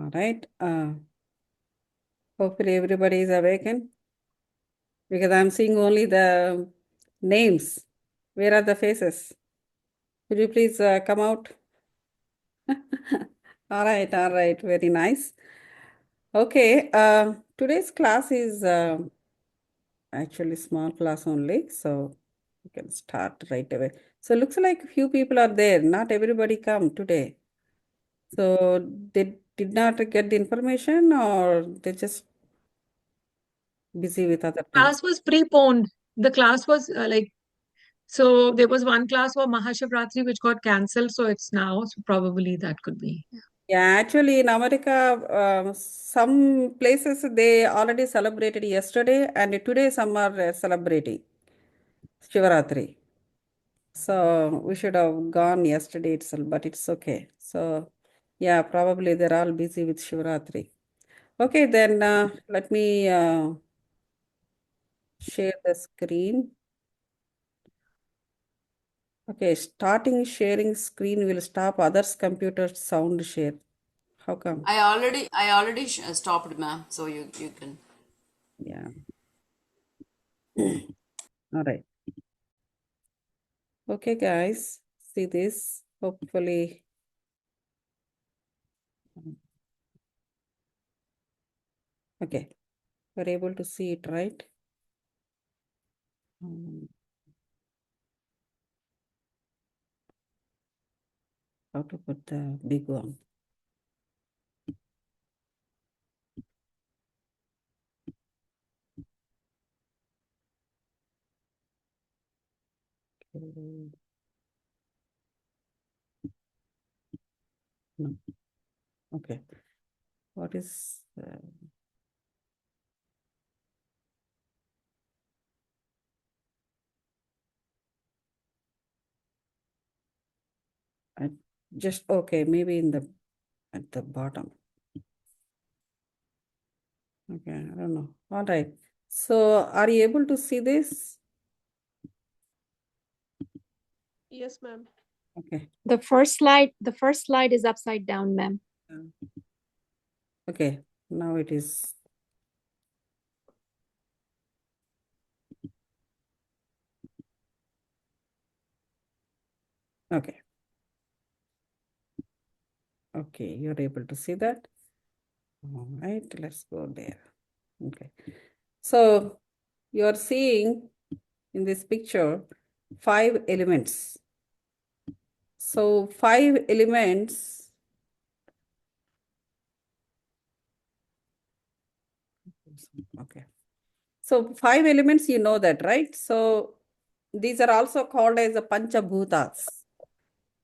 All right. Hopefully everybody is awakened because I'm seeing only the names. Where are the faces? Could you please come out? All right. Very nice. Okay. Today's class is actually small class only, so you can start right away. So looks like few people are there. Not everybody come today. So they did not get the information, or they just busy with other things. Class was preponed. The class was so there was one class for Mahashivratri which got cancelled, so it's now. So probably that could be. Yeah, actually in America, some places they already celebrated yesterday, and today some are celebrating Shivaratri. So we should have gone yesterday itself, but it's okay. So yeah, probably they're all busy with Shivaratri. Okay, then let me share the screen. Okay, starting sharing screen will stop others' computer sound share. How come? I already stopped, ma'am. So you can. Yeah. All right. Okay, guys, see this. Hopefully, okay, we're able to see it, right? How to put the big one? Okay. No. Okay. What is I just okay, maybe in the at the bottom. Okay, I don't know. All right. So are you able to see this? Yes, ma'am. Okay. The first slide is upside down, ma'am. Okay. Now it is. Okay. Okay, you're able to see that. All right, let's go there. Okay. So you're seeing in this picture 5 elements. So 5 elements. Okay. So 5 elements, you know that, right? So these are also called as the Pancha Bhutas.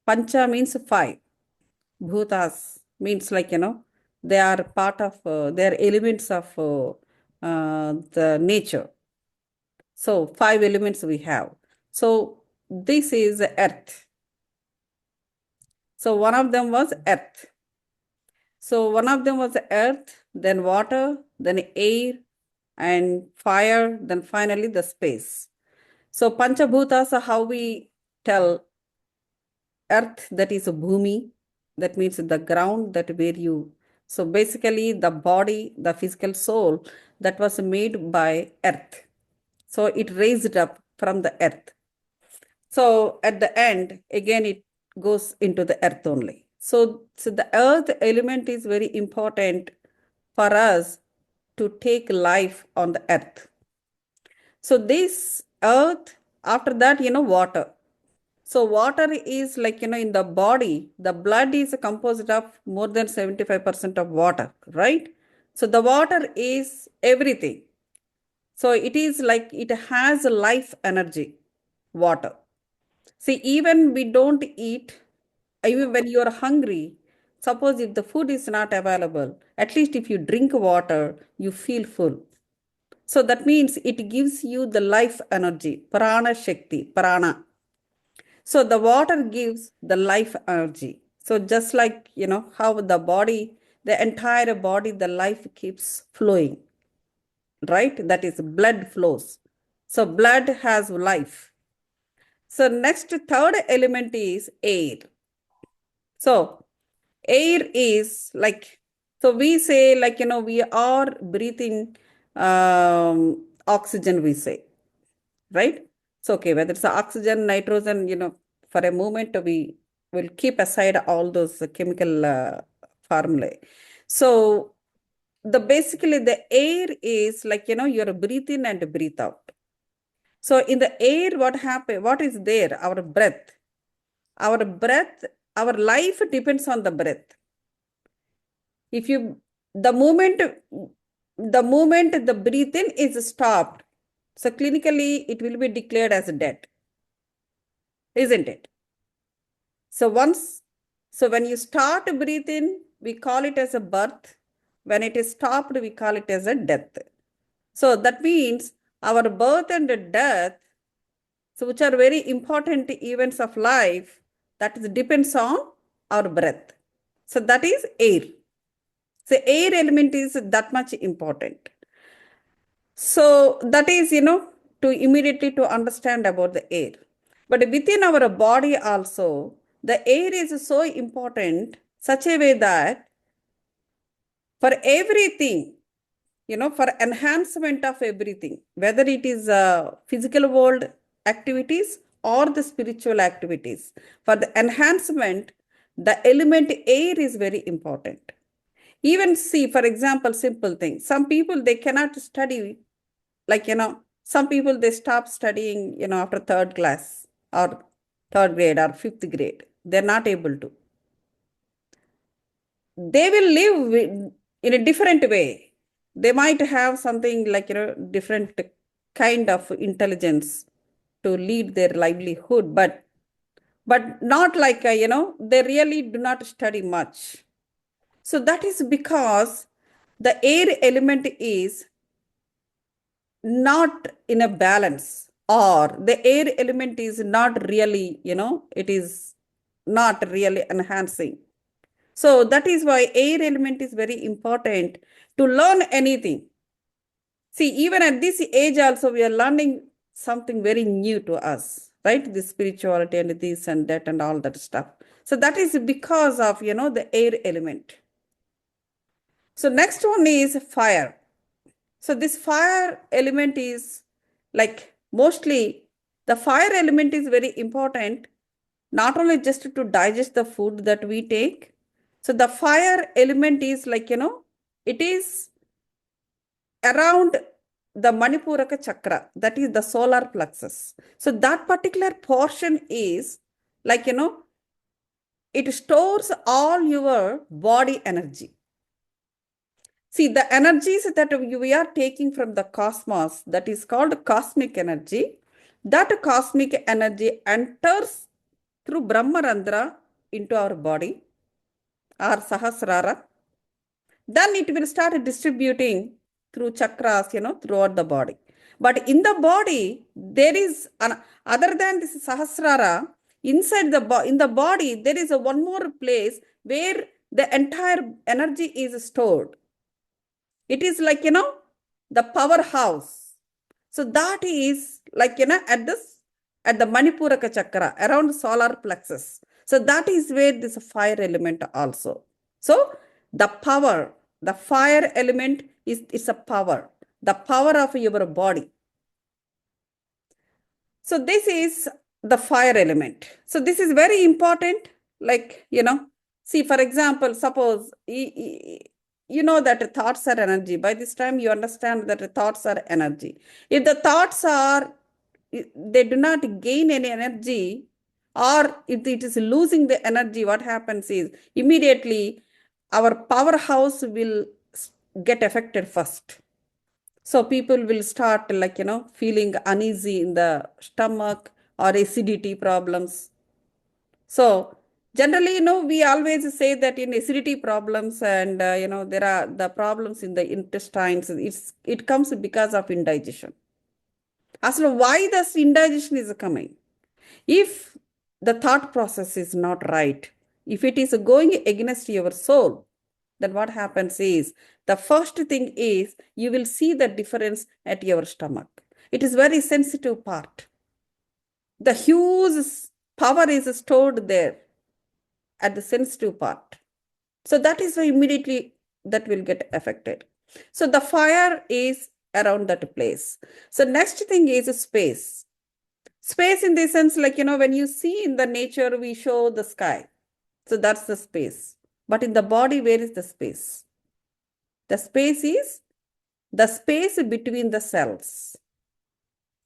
Pancha means 5. Bhutas means they are part of, they are elements of the nature. So 5 elements we have. So this is earth. So one of them was earth. So one of them was earth, then water, then air, and fire, then finally the space. So Panchabhutas are how we tell earth, that is a bhumi, that means the ground that where you. So basically the body, the physical soul that was made by earth. So it raised up from the earth. So at the end, again, it goes into the earth only. So the earth element is very important for us to take life on the earth. So this earth, after that, water. So water is in the body, the blood is composed of more than 75% of water, right? So the water is everything. So it is like it has life energy, water. See, even we don't eat, even when you are hungry, suppose if the food is not available, at least if you drink water, you feel full. So that means it gives you the life energy, prana shakti, prana. So the water gives the life energy. So just like, how the body, the entire body, the life keeps flowing, right? That is blood flows. So blood has life. So next third element is air. So air is like So we say like, we are breathing oxygen, we say, right? So, okay, whether it's oxygen, nitrogen, for a moment, we will keep aside all those chemical formulae. So basically the air is like, you're breathe in and breathe out. So in the air, what is there? Our breath, our life depends on the breath. If you, the moment the breathing is stopped, so clinically it will be declared as dead, isn't it? So when you start breathing, we call it as a birth. When it is stopped, we call it as a death. So that means our birth and death, so which are very important events of life, that is depends on our breath. So that is air. So air element is that much important. So that is, to immediately to understand about the air. But within our body also, the air is so important such a way that for everything, for enhancement of everything, whether it is physical world activities or the spiritual activities, for the enhancement, the element air is very important. Even see, for example, simple things. Some people, they cannot study, like, some people, they stop studying, after third class or third grade or fifth grade. They're not able to. They will live in a different way. They might have something like, different kind of intelligence to lead their livelihood, but not like, they really do not study much. So that is because the air element is not in a balance, or the air element is not really, it is not really enhancing. So that is why air element is very important to learn anything. See, even at this age also, we are learning something very new to us, right? The spirituality and this and that and all that stuff. So that is because of, the air element. So next one is fire. So this fire element is like mostly the fire element is very important, not only just to digest the food that we take. So the fire element is like, it is around the Manipuraka chakra, that is the solar plexus. So that particular portion is like, it stores all your body energy. See, the energies that we are taking from the cosmos, that is called cosmic energy. That cosmic energy enters through Brahmarandra into our body, our Sahasrara. Then it will start distributing through chakras, throughout the body. But in the body, there is, other than this Sahasrara, inside in the body, there is one more place where the entire energy is stored. It is like, the powerhouse. So that is like, at the Manipuraka chakra, around solar plexus. So that is where this fire element also. So the power, the fire element is a power, the power of your body. So this is the fire element. So this is very important. Like, see, for example, suppose, you know that thoughts are energy. By this time, you understand that thoughts are energy. If the thoughts are, they do not gain any energy, or if it is losing the energy, what happens is immediately our powerhouse will get affected first. So people will start like, feeling uneasy in the stomach or acidity problems. So generally, we always say that in acidity problems and, there are the problems in the intestines, it comes because of indigestion. So why this indigestion is coming? If the thought process is not right, if it is going against your soul, then what happens is, the first thing is, you will see the difference at your stomach. It is very sensitive part. The huge power is stored there at the sensitive part. So that is why immediately that will get affected. So the fire is around that place. So next thing is space. Space in the sense like, when you see in the nature, we show the sky. So that's the space. But in the body, where is the space? The space is the space between the cells.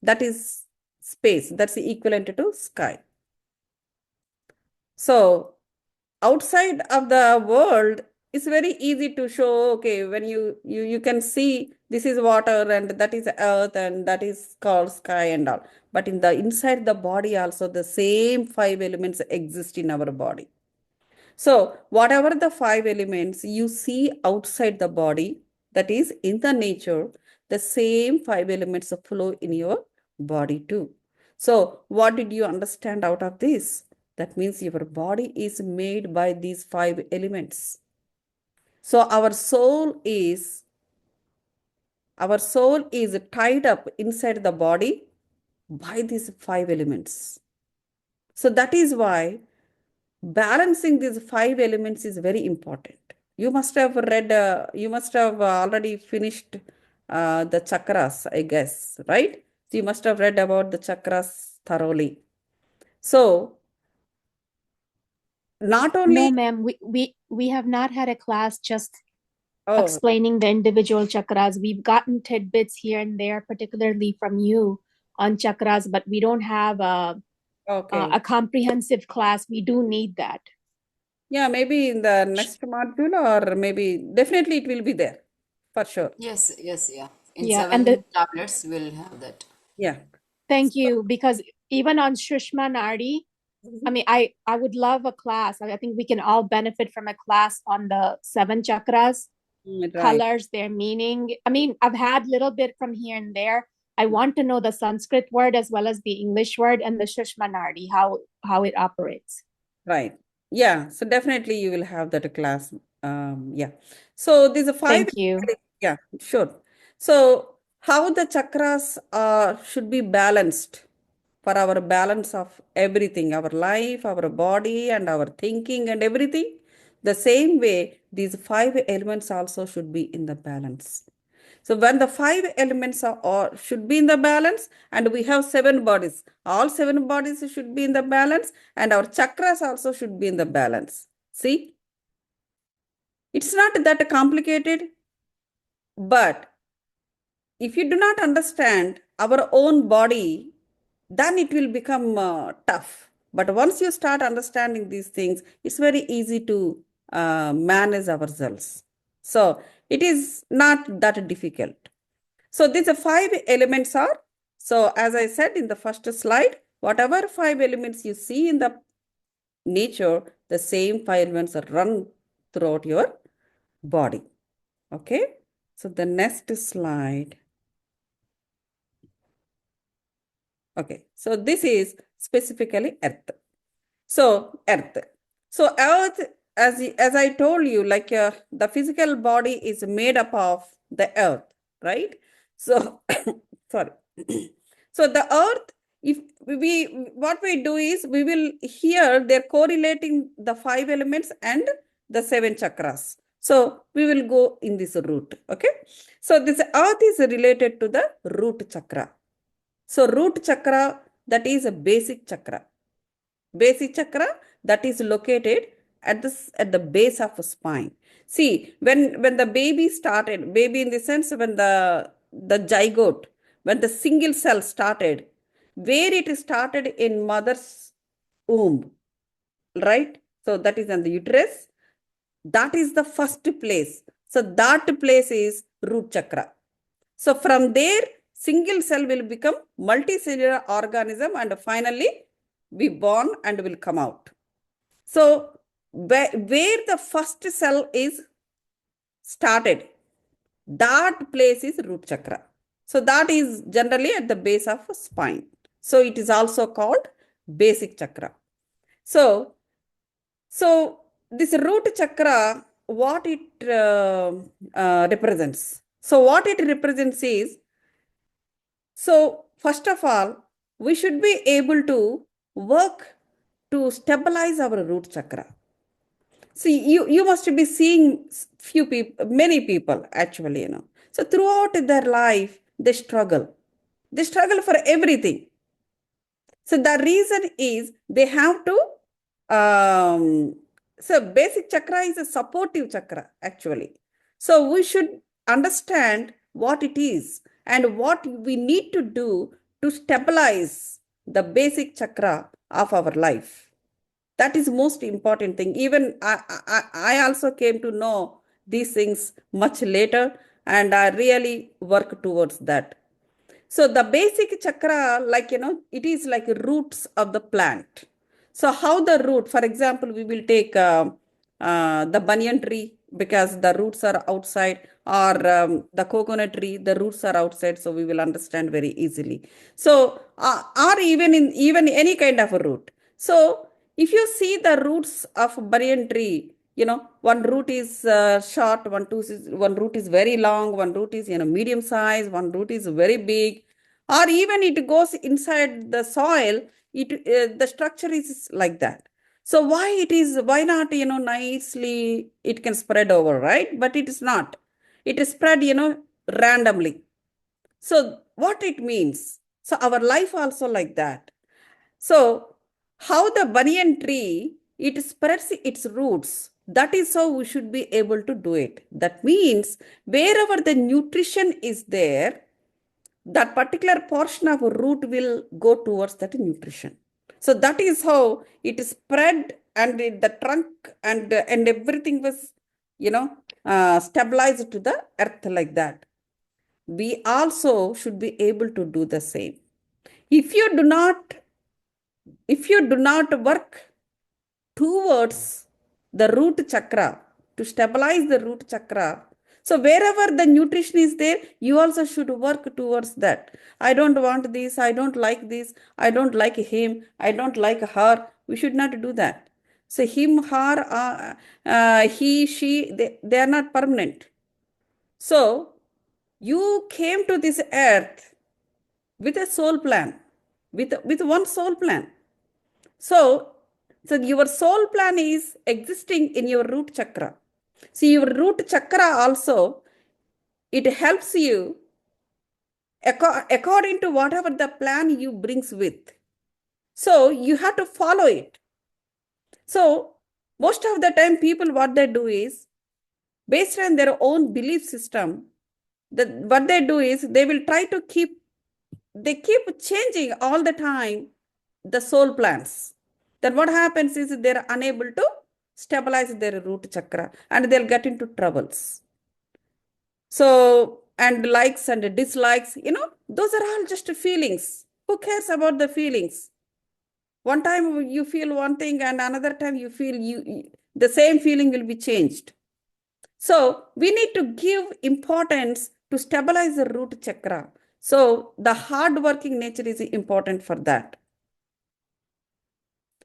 That is space. That's the equivalent to sky. So outside of the world, it's very easy to show, okay, when you can see this is water and that is earth and that is called sky and all. But in the inside the body also, the same 5 elements exist in our body. So whatever the 5 elements you see outside the body, that is in the nature, the same 5 elements flow in your body too. So what did you understand out of this? That means your body is made by these 5 elements. So our soul is tied up inside the body by these 5 elements. So that is why balancing these 5 elements is very important. You must have already finished the chakras, I guess, right? So you must have read about the chakras thoroughly. So not only No, ma'am, we have not had a class just oh, explaining the individual chakras. We've gotten tidbits here and there, particularly from you on chakras, but we don't have okay. a comprehensive class. We do need that. Yeah, maybe in the next module or maybe definitely it will be there for sure. Yes, yeah. In Yeah, 7 and the tablets, we'll have that. Yeah. thank you, because even on Shushma Nardi, I mean, I would love a class. I think we can all benefit from a class on the 7 chakras, Right. colors, their meaning. I mean, I've had little bit from here and there. I want to know the Sanskrit word as well as the English word and the Shushma Nardi, how it operates. Right. Yeah. So definitely you will have that class. Yeah. So these are 5. Thank you. Yeah, sure. So how the chakras should be balanced for our balance of everything, our life, our body, and our thinking and everything. The same way, these 5 elements also should be in the balance. So when the 5 elements should be in the balance, and we have 7 bodies, all 7 bodies should be in the balance, and our chakras also should be in the balance. See, it's not that complicated, but if you do not understand our own body, then it will become tough. But once you start understanding these things, it's very easy to manage ourselves. So it is not that difficult. So these 5 elements are, so as I said in the first slide, whatever 5 elements you see in the nature, the same 5 elements are run throughout your body. Okay. So the next slide. Okay. So this is specifically Earth. So Earth. So Earth, as I told you, like the physical body is made up of the Earth, right? So, sorry. So the Earth, if what we do is we will here they're correlating the 5 elements and the 7 chakras. So we will go in this route. Okay. So this Earth is related to the root chakra. So root chakra, that is a basic chakra. Basic chakra that is located at the base of the spine. See, when the baby started, baby in the sense when the zygote, when the single cell started, where it started in mother's womb, right? So that is in the uterus. That is the first place. So that place is root chakra. So from there, single cell will become multicellular organism and finally be born and will come out. So where the first cell is started, that place is root chakra. So that is generally at the base of spine. So it is also called basic chakra. So this root chakra, what it represents? So what it represents is, so first of all, we should be able to work to stabilize our root chakra. See, you must be seeing few people, many people actually, So throughout their life, they struggle. They struggle for everything. So the reason is they have to, so basic chakra is a supportive chakra actually. So we should understand what it is and what we need to do to stabilize the basic chakra of our life. That is most important thing. Even I also came to know these things much later, and I really work towards that. So the basic chakra, it is like roots of the plant. So how the root, for example, we will take the banyan tree because the roots are outside, or the coconut tree, the roots are outside. So we will understand very easily. So, or even any kind of a root. So if you see the roots of banyan tree, one root is short, one root is very long, one root is medium size, one root is very big, or even it goes inside the soil. The structure is like that. So why not nicely it can spread over, right? But it is not. It is spread randomly. So what it means? So our life also like that. So how the banyan tree, it spreads its roots. That is how we should be able to do it. That means wherever the nutrition is there, that particular portion of a root will go towards that nutrition. So that is how it is spread, and the trunk and everything was, stabilized to the earth like that. We also should be able to do the same. If you do not work towards the root chakra, to stabilize the root chakra, so wherever the nutrition is there, you also should work towards that. I don't want this, I don't like this, I don't like him, I don't like her. We should not do that. So him, her, he, she, they are not permanent. So you came to this earth with a soul plan, with one soul plan. So your soul plan is existing in your root chakra. See, your root chakra also, it helps you according to whatever the plan you brings with. So you have to follow it. So most of the time people, what they do is, based on their own belief system, what they do is they will try to keep changing all the time the soul plans. Then what happens is they're unable to stabilize their root chakra, and they'll get into troubles. So, and likes and dislikes, those are all just feelings. Who cares about the feelings? One time you feel one thing, and another time you feel the same feeling will be changed. So we need to give importance to stabilize the root chakra. So the hard-working nature is important for that.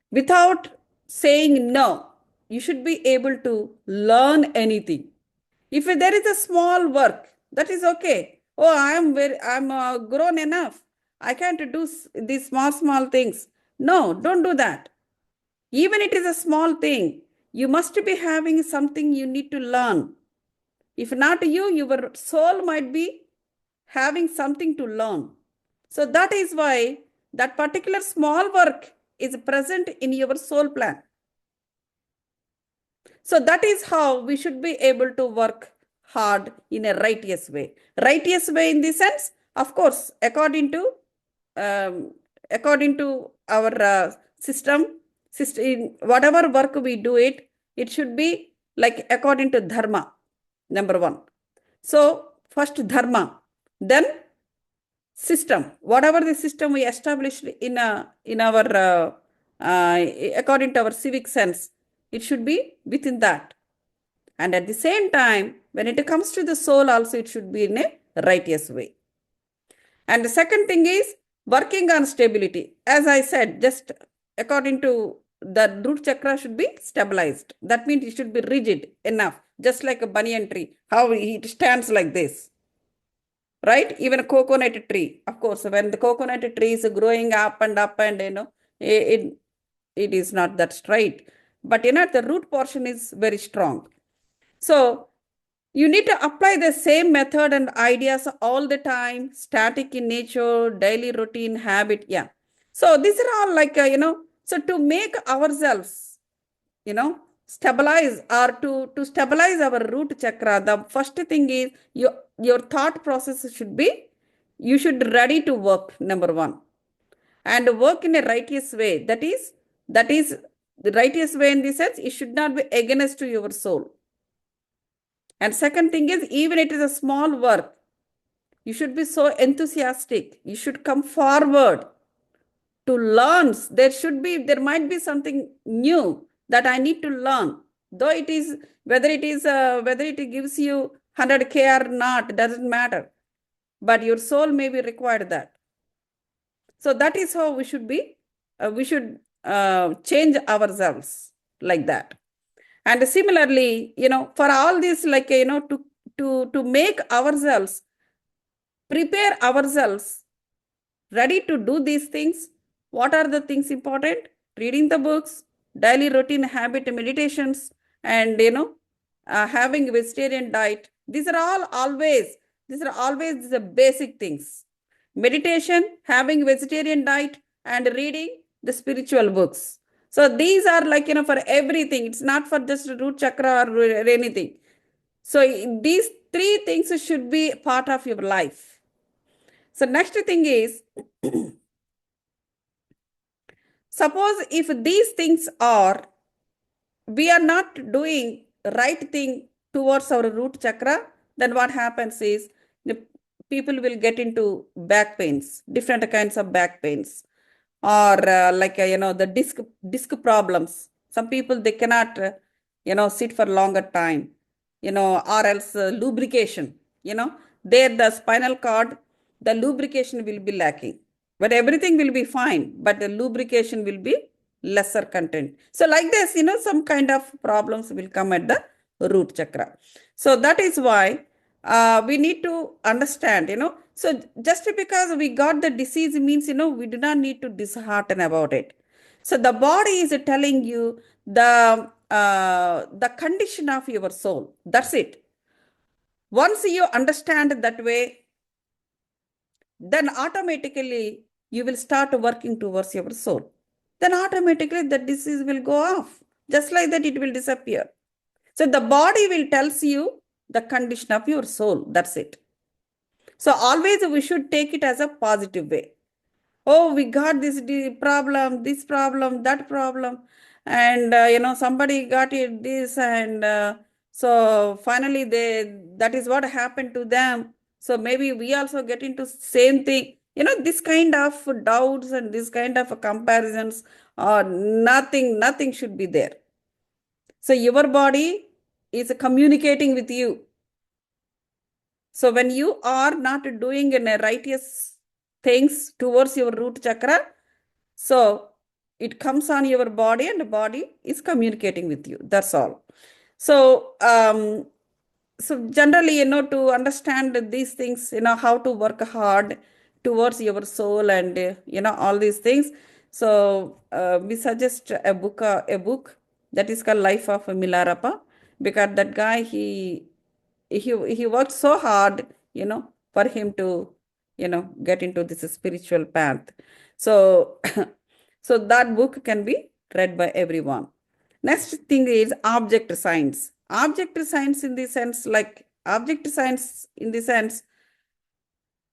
Without saying no, you should be able to learn anything. If there is a small work, that is okay. Oh, I'm grown enough. I can't do these small things. No, don't do that. Even it is a small thing, you must be having something you need to learn. If not you, your soul might be having something to learn. So that is why that particular small work is present in your soul plan. So that is how we should be able to work hard in a righteous way. Righteous way in the sense, of course, according to our system, whatever work we do it should be like according to dharma, number one. So first dharma, then system. Whatever the system we established in our according to our civic sense, it should be within that. And at the same time, when it comes to the soul also, it should be in a righteous way. And the second thing is working on stability. As I said, just according to the root chakra should be stabilized. That means it should be rigid enough, just like a banyan tree, how it stands like this. Right? Even a coconut tree, of course, when the coconut tree is growing up and it is not that straight. But the root portion is very strong. So You need to apply the same method and ideas all the time, static in nature, daily routine, habit. Yeah. So these are all like, so to make ourselves, stabilize or to stabilize our root chakra, the first thing is your thought process should be, you should ready to work, number one, and work in a righteous way. That is the righteous way in the sense, it should not be against to your soul. And second thing is, even it is a small work, you should be so enthusiastic. You should come forward to learn. There might be something new that I need to learn. Though it is, whether it gives you 100K or not, doesn't matter. But your soul may be required that. So that is how we should be, we should change ourselves like that. And similarly, for all this, like, to make ourselves, prepare ourselves ready to do these things. What are the things important? Reading the books, daily routine habit meditations, and having vegetarian diet. These are always the basic things. Meditation, having vegetarian diet, and reading the spiritual books. So these are like, for everything. It's not for just root chakra or anything. So these three things should be part of your life. So next thing is, suppose if these things are, we are not doing right thing towards our root chakra, then what happens is the people will get into back pains, different kinds of back pains, or the disc problems. Some people, they cannot sit for longer time, or else lubrication, there the spinal cord, the lubrication will be lacking, but everything will be fine, but the lubrication will be lesser content. So like this, some kind of problems will come at the root chakra. So that is why we need to understand, so just because we got the disease means, we do not need to dishearten about it. So the body is telling you the condition of your soul. That's it. Once you understand that way, then automatically you will start working towards your soul. Then automatically the disease will go off. Just like that, it will disappear. So the body will tells you the condition of your soul. That's it. So always we should take it as a positive way. Oh, we got this problem, that problem. And, somebody got it this. And so finally that is what happened to them. So maybe we also get into same thing. This kind of doubts and this kind of comparisons, or nothing should be there. So your body is communicating with you. So when you are not doing righteous things towards your root chakra, so it comes on your body and the body is communicating with you. That's all. So, so generally, to understand these things, how to work hard towards your soul and, all these things. So we suggest a book that is called Life of Milarepa, because that guy, he worked so hard, for him to, get into this spiritual path. So, so that book can be read by everyone. Next thing is object science. Object science in the sense,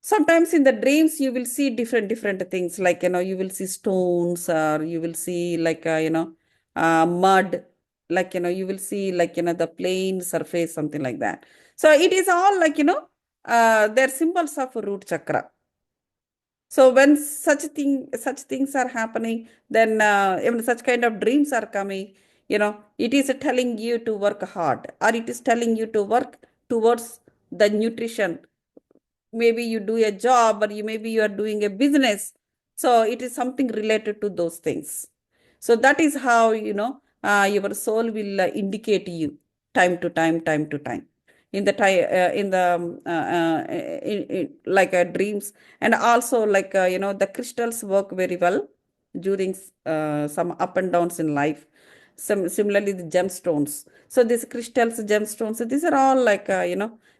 sometimes in the dreams you will see different things, like, you will see stones, or you will see like, mud, like, you will see like, the plain surface, something like that. So it is all like, they're symbols of root chakra. So when such things are happening, then even such kind of dreams are coming, it is telling you to work hard, or it is telling you to work towards the nutrition. Maybe you do a job, or maybe you are doing a business. So it is something related to those things. So that is how, your soul will indicate you time to time in dreams. And also like, the crystals work very well during some up and downs in life. Similarly, the gemstones. So these crystals, gemstones, these are all like,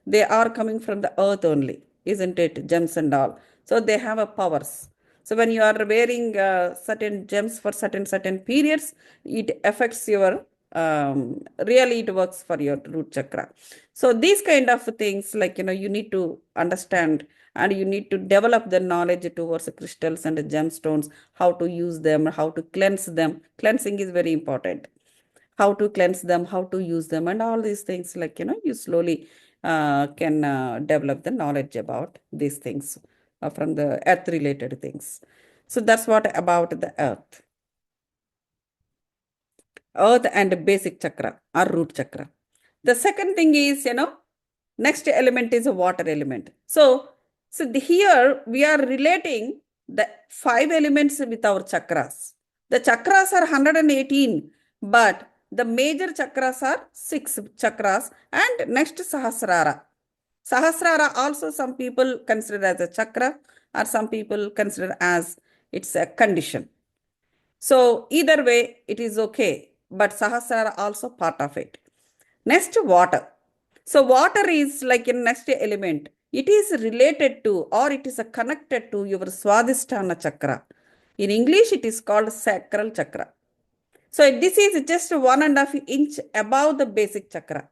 they are coming from the earth only, isn't it? Gems and all. So they have a powers. So when you are wearing certain gems for certain periods, it affects your, really it works for your root chakra. So these kind of things, like, you need to understand and you need to develop the knowledge towards the crystals and the gemstones, how to use them, how to cleanse them. Cleansing is very important. How to cleanse them, how to use them, and all these things, like, you slowly can develop the knowledge about these things from the earth related things. So that's what about the earth. Earth and basic chakra or root chakra. The second thing is, next element is a water element. So here we are relating the 5 elements with our chakras. The chakras are 118, but the major chakras are 6 chakras, and next Sahasrara. Sahasrara also some people consider as a chakra, or some people consider as it's a condition. So either way, it is okay, but Sahasrara also part of it. Next, water. So water is like in next element. It is related to, or it is connected to your Swadhisthana chakra. In English, it is called sacral chakra. So this is just 1.5 inch above the basic chakra.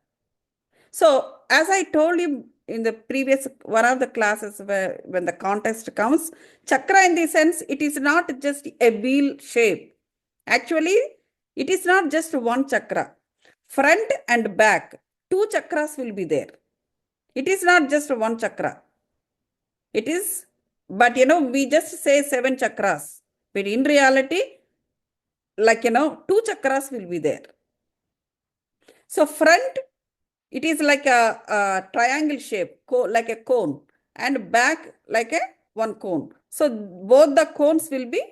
So as I told you in the previous one of the classes, when the contest comes, chakra in the sense, it is not just a wheel shape. Actually, it is not just one chakra. Front and back, 2 chakras will be there. It is not just one chakra. It is, but we just say 7 chakras. But in reality, like, 2 chakras will be there. So front, it is like a triangle shape, like a cone, and back like a one cone. So both the cones will be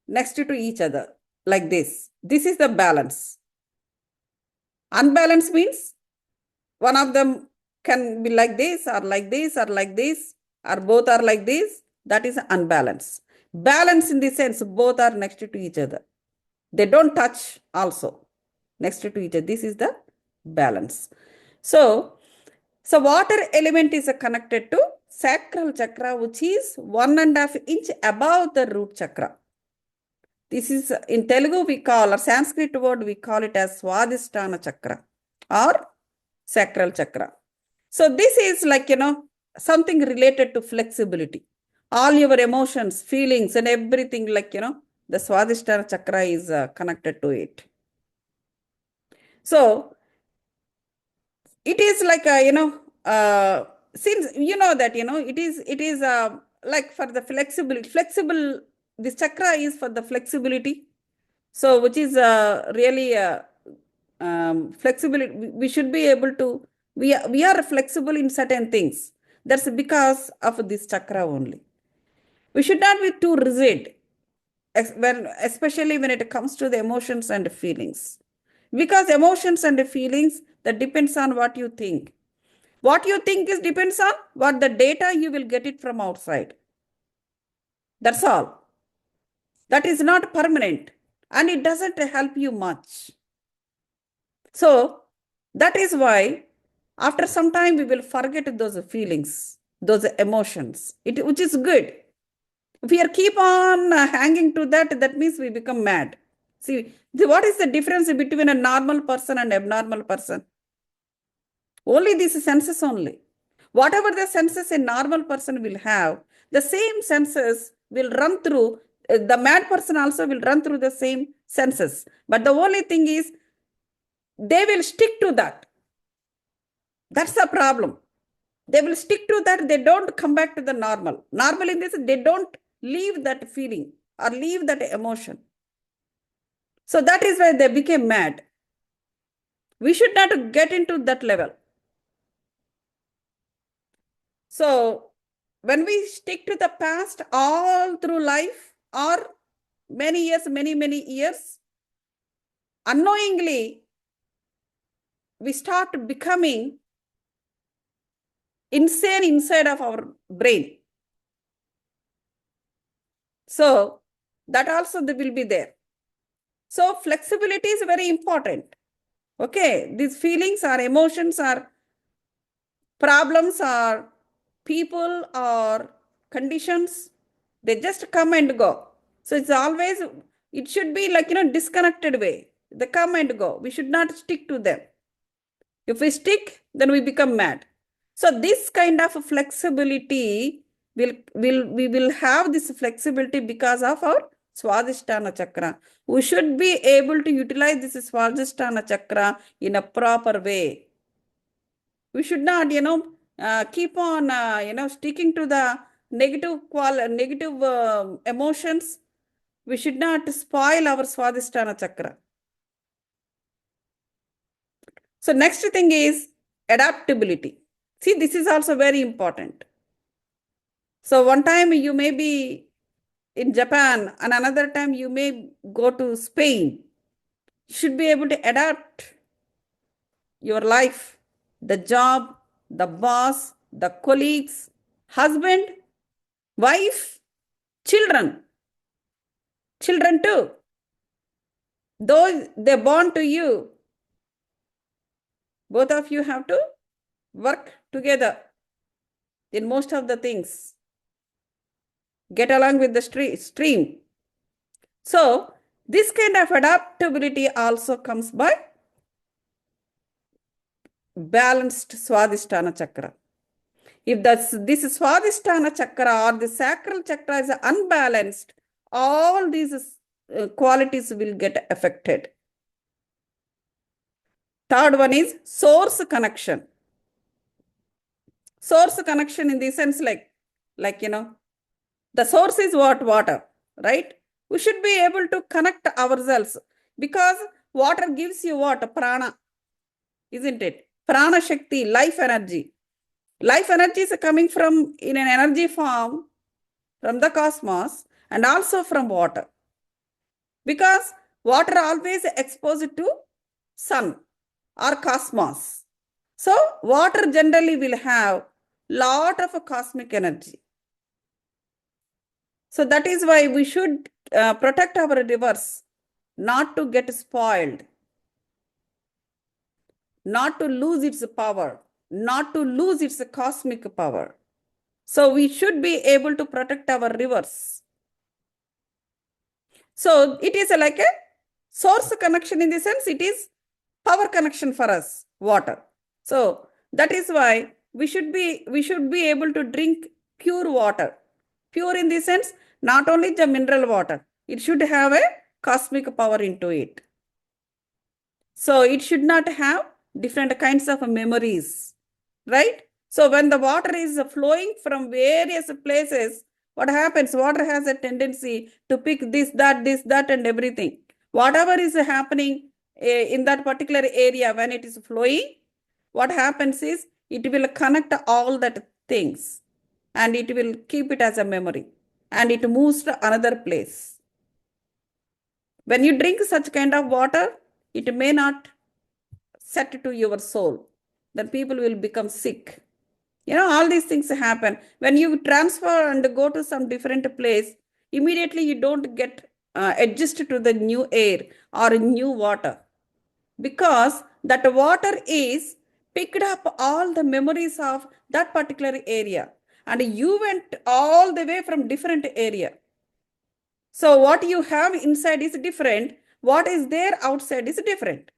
next to each other like this. This is the balance. Unbalance means one of them can be like this or like this or like this, or both are like this. That is unbalance. Balance in the sense both are next to each other. They don't touch also next to each other. This is the balance. So water element is connected to sacral chakra, which is 1.5 inch above the root chakra. This is in Telugu we call, or Sanskrit word we call it as Swadhisthana chakra or sacral chakra. So this is like, something related to flexibility. All your emotions, feelings and everything, like, the Swadhisthana chakra is connected to it. So it is like, since you know that, it is like for the flexible, this chakra is for the flexibility. So which is really flexibility. We should be able to, we are flexible in certain things. That's because of this chakra only. We should not be too rigid, especially when it comes to the emotions and feelings. Because emotions and feelings, that depends on what you think. What you think is depends on what the data you will get it from outside. That's all. That is not permanent, and it doesn't help you much. So that is why after some time we will forget those feelings, those emotions, which is good. If we are keep on hanging to that, that means we become mad. See, what is the difference between a normal person and abnormal person? Only these senses only. Whatever the senses a normal person will have, the same senses will run through, the mad person also will run through the same senses. But the only thing is, they will stick to that. That's the problem. They will stick to that. They don't come back to the normal. Normal in this, they don't leave that feeling or leave that emotion. So that is why they became mad. We should not get into that level. So when we stick to the past all through life or many years, unknowingly, we start becoming insane inside of our brain. So that also they will be there. So flexibility is very important. Okay, these feelings or emotions or problems or people or conditions, they just come and go. So it's always, it should be like, disconnected way. They come and go. We should not stick to them. If we stick, then we become mad. So this kind of flexibility we will have this flexibility because of our Swadhisthana chakra. We should be able to utilize this Swadhisthana chakra in a proper way. We should not, keep on, sticking to the negative emotions. We should not spoil our Swadhisthana chakra. So next thing is adaptability. See, this is also very important. So one time you may be in Japan and another time you may go to Spain. You should be able to adapt your life, the job, the boss, the colleagues, husband, wife, children too. Though they born to you, both of you have to work together in most of the things. Get along with the stream. So this kind of adaptability also comes by balanced Swadhisthana chakra. If this Swadhisthana chakra or the sacral chakra is unbalanced, all these qualities will get affected. Third one is source connection. Source connection in the sense like, the source is what? Water, right? We should be able to connect ourselves because water gives you what? Prana, isn't it? Prana Shakti, life energy. Life energy is coming from in an energy form from the cosmos and also from water. Because water always exposed to sun or cosmos. So water generally will have lot of cosmic energy. So that is why we should protect our rivers, not to get spoiled, not to lose its power, not to lose its cosmic power. So we should be able to protect our rivers. So it is like a source connection in the sense it is power connection for us, water. So that is why we should be able to drink pure water. Pure in the sense, not only the mineral water, it should have a cosmic power into it. So it should not have different kinds of memories, right? So when the water is flowing from various places, what happens? Water has a tendency to pick this, that, and everything. Whatever is happening in that particular area when it is flowing, what happens is it will connect all that things and it will keep it as a memory and it moves to another place. When you drink such kind of water, it may not set to your soul. Then people will become sick. All these things happen. When you transfer and go to some different place, immediately you don't get adjusted to the new air or new water. Because that water is picked up all the memories of that particular area. And you went all the way from different area. So what you have inside is different. What is there outside is different.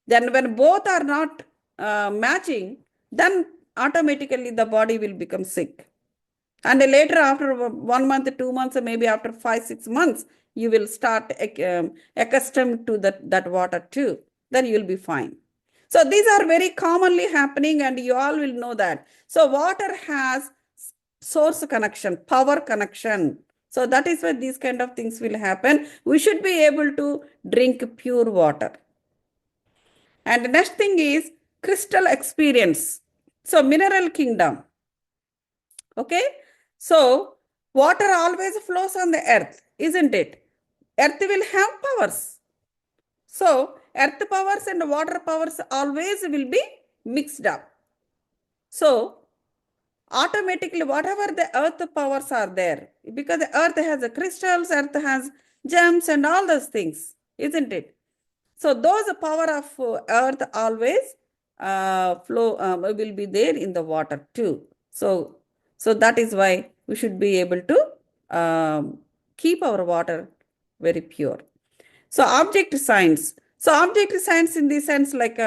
Then when both are not matching, then automatically the body will become sick. And later after 1 month, 2 months, or maybe after 5-6 months, you will start accustomed to that water too. Then you will be fine. So these are very commonly happening and you all will know that. So water has source connection, power connection. So that is why these kind of things will happen. We should be able to drink pure water. And the next thing is crystal experience. So mineral kingdom. Okay. So water always flows on the earth, isn't it? Earth will have powers. So earth powers and water powers always will be mixed up. So automatically whatever the earth powers are there, because the earth has the crystals, earth has gems and all those things. isn't it? So those power of earth always will be there in the water too. So that is why we should be able to keep our water very pure. So object science. So object science in the sense like,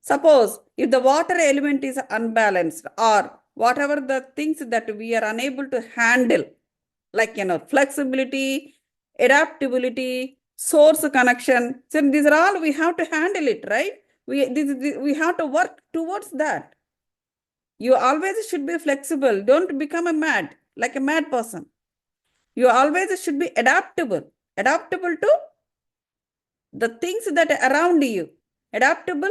suppose if the water element is unbalanced or whatever the things that we are unable to handle, like, flexibility, adaptability, source connection. So these are all we have to handle it, right? We have to work towards that. You always should be flexible. Don't become like a mad person. You always should be adaptable to the things that are around you, adaptable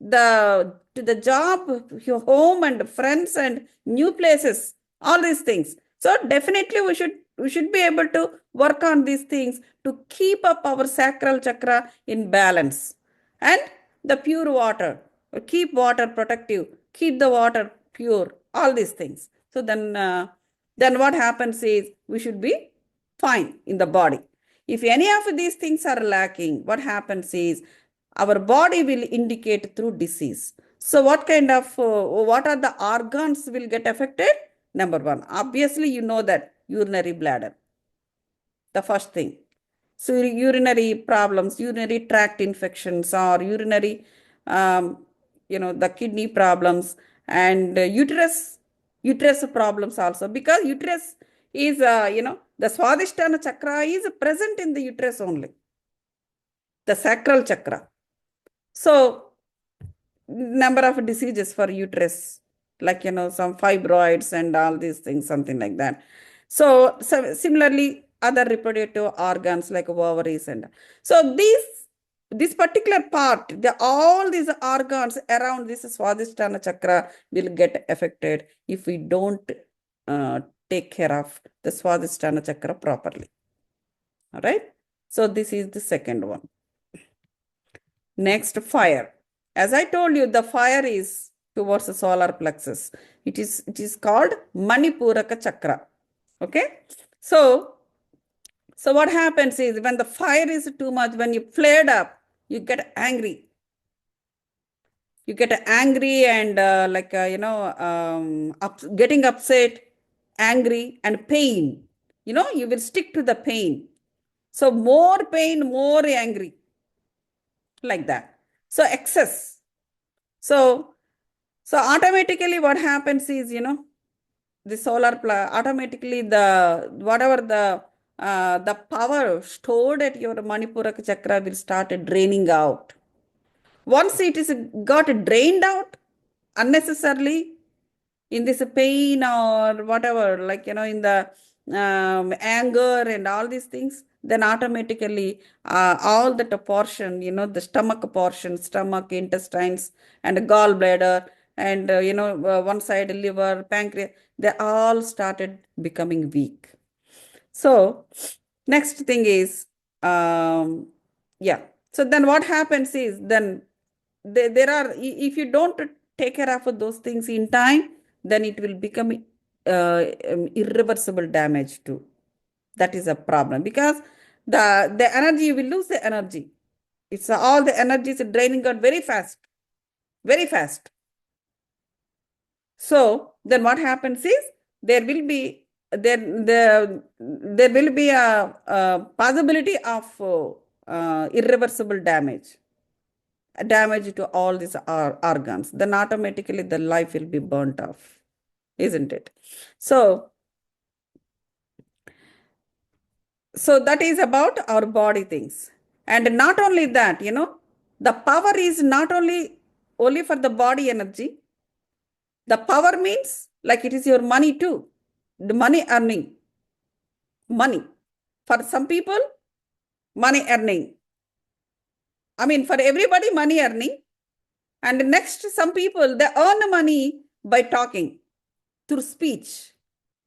to the job, your home and friends and new places, all these things. So definitely we should be able to work on these things to keep up our sacral chakra in balance. And the pure water, keep water protective, keep the water pure, all these things. So then what happens is we should be fine in the body. If any of these things are lacking, what happens is our body will indicate through disease. So what are the organs will get affected? Number one, obviously you know that urinary bladder, the first thing. So urinary problems, urinary tract infections or urinary, the kidney problems and uterus problems also, because uterus is, the Swadhisthana chakra is present in the uterus only, the sacral chakra. So number of diseases for uterus, like, some fibroids and all these things, something like that. So similarly, other reproductive organs like ovaries and so this particular part, all these organs around this Swadhisthana chakra will get affected if we don't take care of the Swadhisthana chakra properly. All right. So this is the second one. Next, fire. As I told you, the fire is towards the solar plexus. It is called Manipuraka chakra. Okay. So what happens is when the fire is too much, when you flared up, you get angry. You get angry and getting upset, angry and pain. You will stick to the pain. So more pain, more angry, like that. So excess. So automatically what happens is, the automatically whatever the power stored at your Manipuraka chakra will start draining out. Once it is got drained out unnecessarily in this pain or whatever, like, in the anger and all these things, then automatically all that portion, the stomach, intestines and gallbladder and, one side liver, pancreas, they all started becoming weak. So next thing is, so then what happens is, then if you don't take care of those things in time, then it will become irreversible damage too. That is a problem, because the energy, you will lose the energy. It's all the energy is draining out very fast. So then what happens is there will be a possibility of irreversible damage to all these organs. Then automatically the life will be burnt off, isn't it? So that is about our body things. And not only that, the power is not only for the body energy. The power means like it is your money too. The money earning. Money. For some people, money earning. I mean, for everybody, money earning. And next, some people, they earn money by talking, through speech.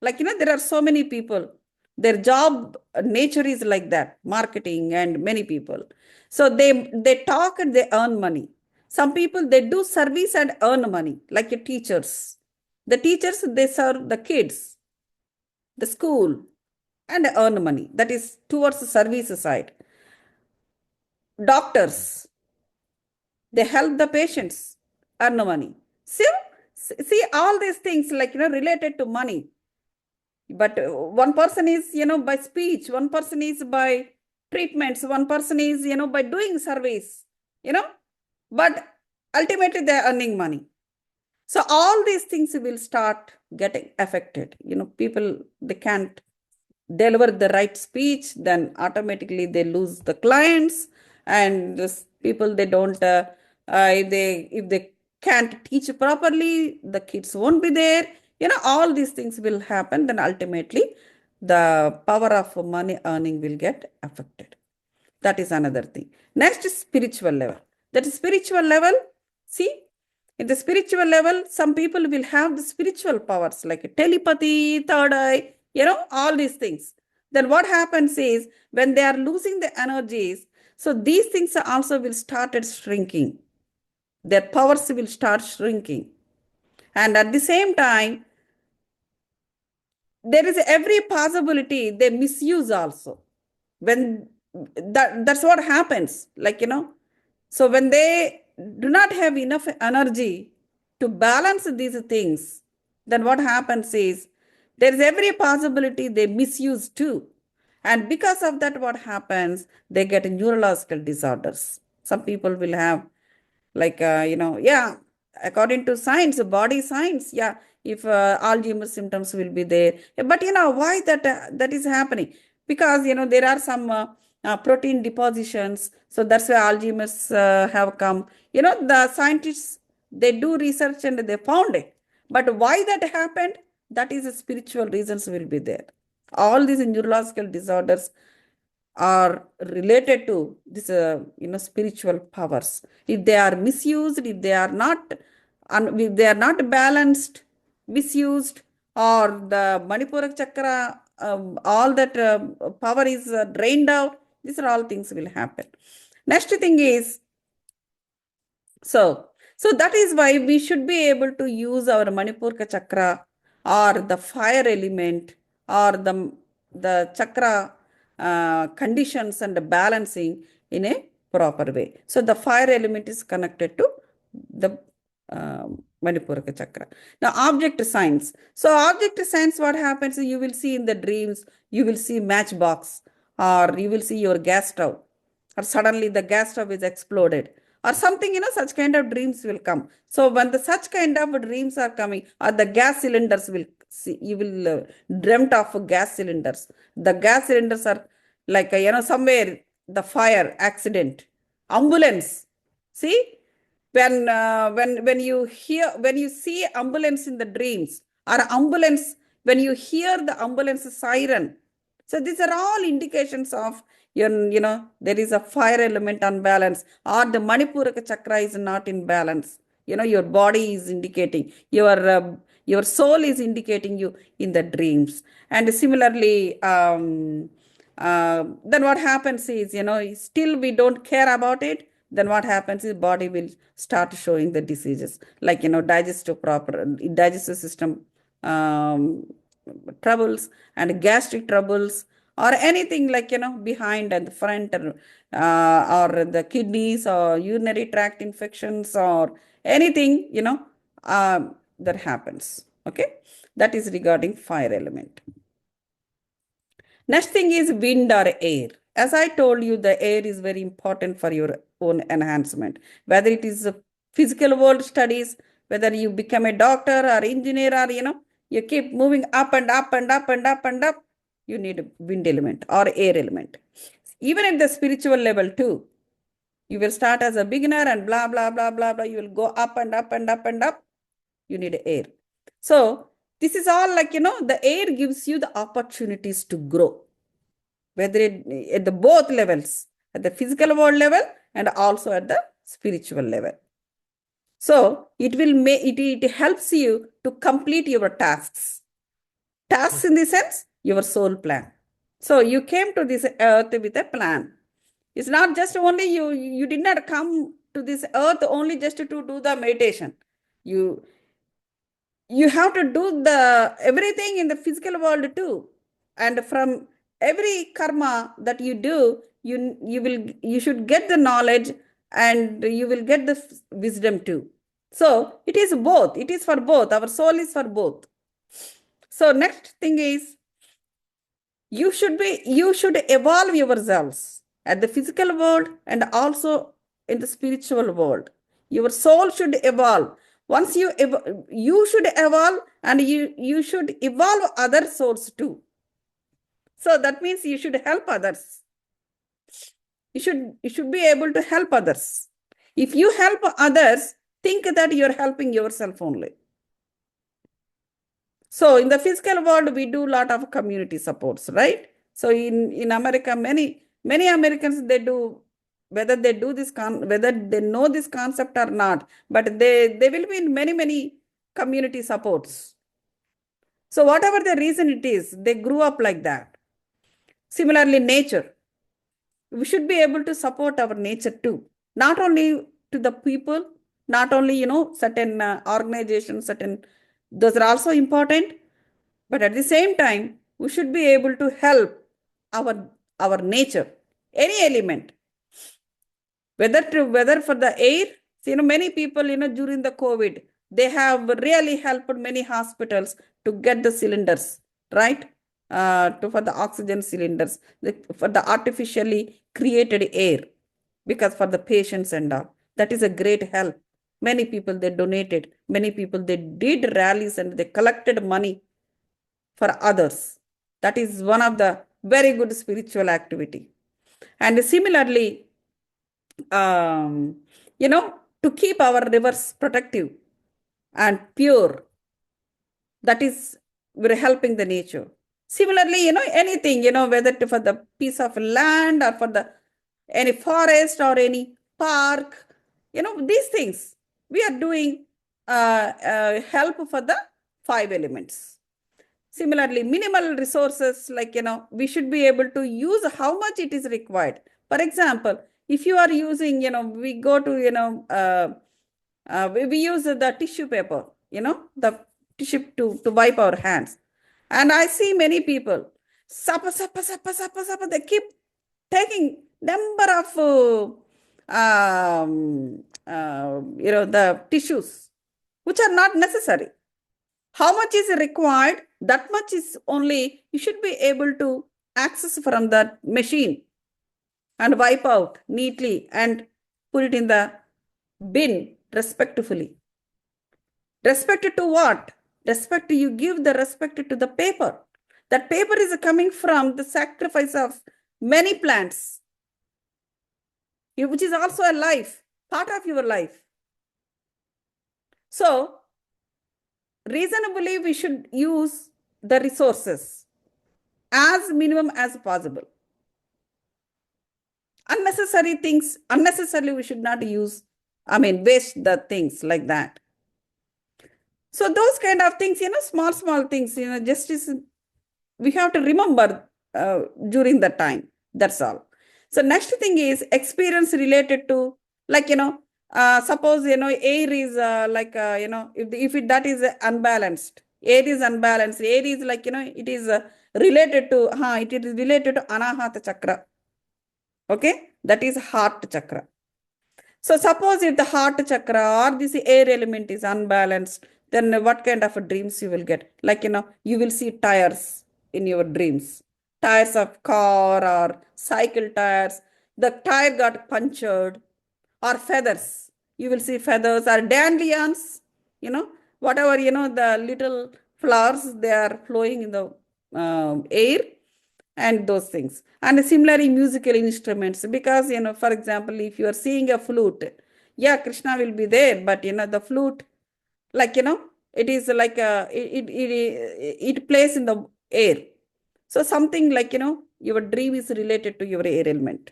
Like, there are so many people. Their job nature is like that, marketing and many people. So they talk and they earn money. Some people, they do service and earn money, like your teachers. The teachers, they serve the kids, the school, and earn money. That is towards the service side. doctors, they help the patients earn money. See all these things like, related to money. But one person is, by speech, one person is by treatments, one person is, by doing service, but ultimately they're earning money. So all these things will start getting affected. People, they can't deliver the right speech, then automatically they lose the clients, and this people, they don't, if they can't teach properly, the kids won't be there. All these things will happen. Then ultimately, the power of money earning will get affected. That is another thing. Next is spiritual level. That is spiritual level. See, in the spiritual level, some people will have the spiritual powers like telepathy, third eye, all these things. Then what happens is when they are losing the energies, so these things also will start shrinking. Their powers will start shrinking. And at the same time, there is every possibility they misuse also. When that's what happens. Like, so when they do not have enough energy to balance these things, then what happens is there is every possibility they misuse too. And because of that, what happens? They get neurological disorders. Some people will have like, according to science, body science, if Alzheimer's symptoms will be there. But why that is happening? Because there are some protein depositions, so that's why Alzheimer's have come. The scientists, they do research and they found it. But why that happened? That is spiritual reasons will be there. All these neurological disorders are related to this, spiritual powers. If they are misused, if they are not balanced, misused, or the Manipura chakra, all that power is drained out, these are all things will happen. Next thing is, so that is why we should be able to use our Manipura chakra or the fire element or the chakra conditions and the balancing in a proper way. So the fire element is connected to the Manipura chakra. Now, object science. So object science, what happens is you will see in the dreams, you will see matchbox, or you will see your gas stove, or suddenly the gas stove is exploded, or something, such kind of dreams will come. So when such kind of dreams are coming, or the gas cylinders will see, you will dreamt of gas cylinders. The gas cylinders are like, somewhere the fire accident, ambulance. See, when you see ambulance in the dreams, or ambulance, when you hear the ambulance siren, so these are all indications of there is a fire element unbalance, or the Manipura chakra is not in balance. Your body is indicating, your soul is indicating you in the dreams. And similarly, then what happens is, still we don't care about it. Then what happens is body will start showing the diseases like, digestive system troubles and gastric troubles, or anything like, behind and the front, or the kidneys or urinary tract infections, or anything, that happens. Okay. That is regarding fire element. Next thing is wind or air. As I told you, the air is very important for your own enhancement. Whether it is physical world studies, whether you become a doctor or engineer, or you keep moving up and up and up and up and up, you need a wind element or air element. Even at the spiritual level too, you will start as a beginner and blah, blah, blah, blah, blah. You will go up and up and up and up. You need air. So this is all like, the air gives you the opportunities to grow, whether at the both levels, at the physical world level and also at the spiritual level. So it helps you to complete your tasks. Tasks in the sense, your soul plan. So you came to this earth with a plan. It's not just only you did not come to this earth only just to do the meditation. You have to do everything in the physical world too. And from every karma that you do, you should get the knowledge and you will get the wisdom too. So it is both. It is for both. Our soul is for both. So next thing is you should evolve yourselves at the physical world and also in the spiritual world. Your soul should evolve. Once you should evolve, and you should evolve other souls too. So that means you should help others. You should be able to help others. If you help others, think that you're helping yourself only. So in the physical world, we do a lot of community supports, right? So in America, many Americans, they do, whether they do this, whether they know this concept or not, but they will be in many community supports. So whatever the reason it is, they grew up like that. Similarly, nature. We should be able to support our nature too. Not only to the people, not only, certain organizations, those are also important. But at the same time, we should be able to help our nature, any element. Whether for the air, many people, during the COVID, they have really helped many hospitals to get the cylinders, right? For the oxygen cylinders, for the artificially created air, because for the patients and all. That is a great help. Many people, they donated. Many people, they did rallies and they collected money for others. That is one of the very good spiritual activity. And similarly, to keep our rivers protective and pure, that is, we're helping the nature. Similarly, anything, whether for the piece of land or for any forest or any park, these things, we are doing help for the 5 elements. Similarly, minimal resources, like, we should be able to use how much it is required. For example, if you are using, we go to, we use the tissue paper, the tissue to wipe our hands. And I see many people, they keep taking number of, the tissues, which are not necessary. How much is required, that much is only you should be able to access from that machine and wipe out neatly and put it in the bin respectfully. Respect to what? Respect, you give the respect to the paper. That paper is coming from the sacrifice of many plants, which is also a life, part of your life. So, reasonably, we should use the resources as minimum as possible. Unnecessary things, unnecessarily we should not use, waste the things like that. So those kind of things, small things, just we have to remember during the time. That's all. So next thing is experience related to, like, suppose, air is if that is unbalanced, air is unbalanced, air is like, it is related to, it is related to Anahata chakra. Okay, that is heart chakra. So suppose if the heart chakra or this air element is unbalanced, then what kind of dreams you will get? Like, you will see tires in your dreams, tires of car or cycle tires. The tire got punctured, or feathers. You will see feathers or dandelions, whatever, the little flowers, they are flowing in the air, and those things. And similarly, musical instruments, because, for example, if you are seeing a flute, yeah, Krishna will be there, but, the flute, like, it is like it plays in the air. So something like, your dream is related to your air element.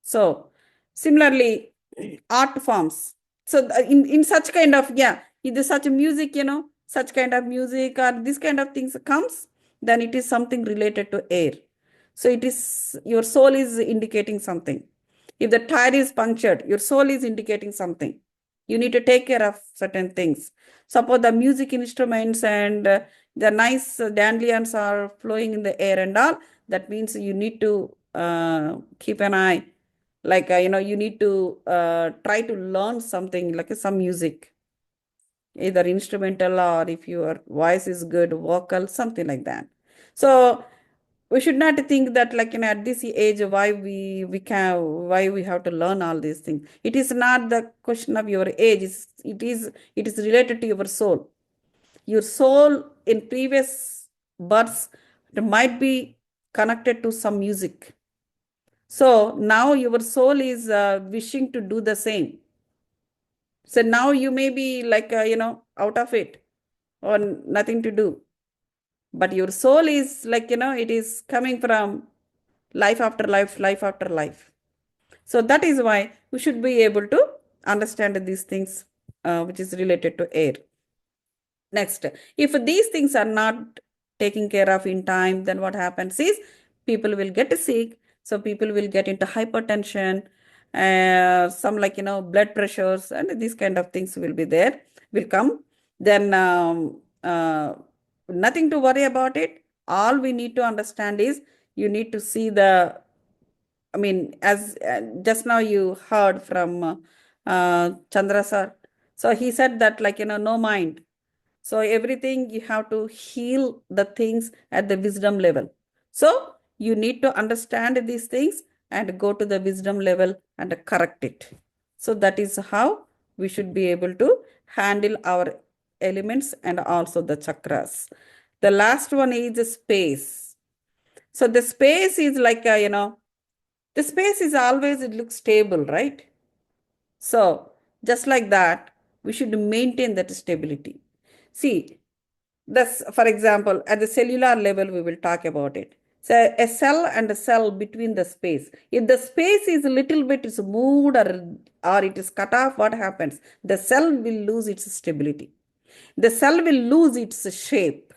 So similarly, art forms. So in such kind of, if such music, such kind of music or this kind of things comes, then it is something related to air. So it is, your soul is indicating something. If the tire is punctured, your soul is indicating something. You need to take care of certain things. Suppose the music instruments and the nice dandelions are flowing in the air and all, that means you need to keep an eye, like, you need to try to learn something like some music, either instrumental or if your voice is good, vocal, something like that. So we should not think that like at this age why why we have to learn all these things. It is not the question of your age. It is related to your soul. Your soul in previous births might be connected to some music. So now your soul is wishing to do the same. So now you may be like, out of it or nothing to do. But your soul is like, it is coming from life after life, life after life. So that is why we should be able to understand these things, which is related to air. Next, if these things are not taken care of in time, then what happens is people will get sick. So people will get into hypertension, some like, blood pressures and these kind of things will be there, will come. Then nothing to worry about it. All we need to understand is you need to see the, I mean, as just now you heard from Chandra sir. So he said that like, no mind. So everything you have to heal the things at the wisdom level. So you need to understand these things and go to the wisdom level and correct it. So that is how we should be able to handle our elements and also the chakras. The last one is the space. So the space is like, the space is always, it looks stable, right? So just like that, we should maintain that stability. See, this, for example, at the cellular level, we will talk about it. So a cell and a cell between the space. If the space is a little bit is moved or it is cut off, what happens? The cell will lose its stability. The cell will lose its shape.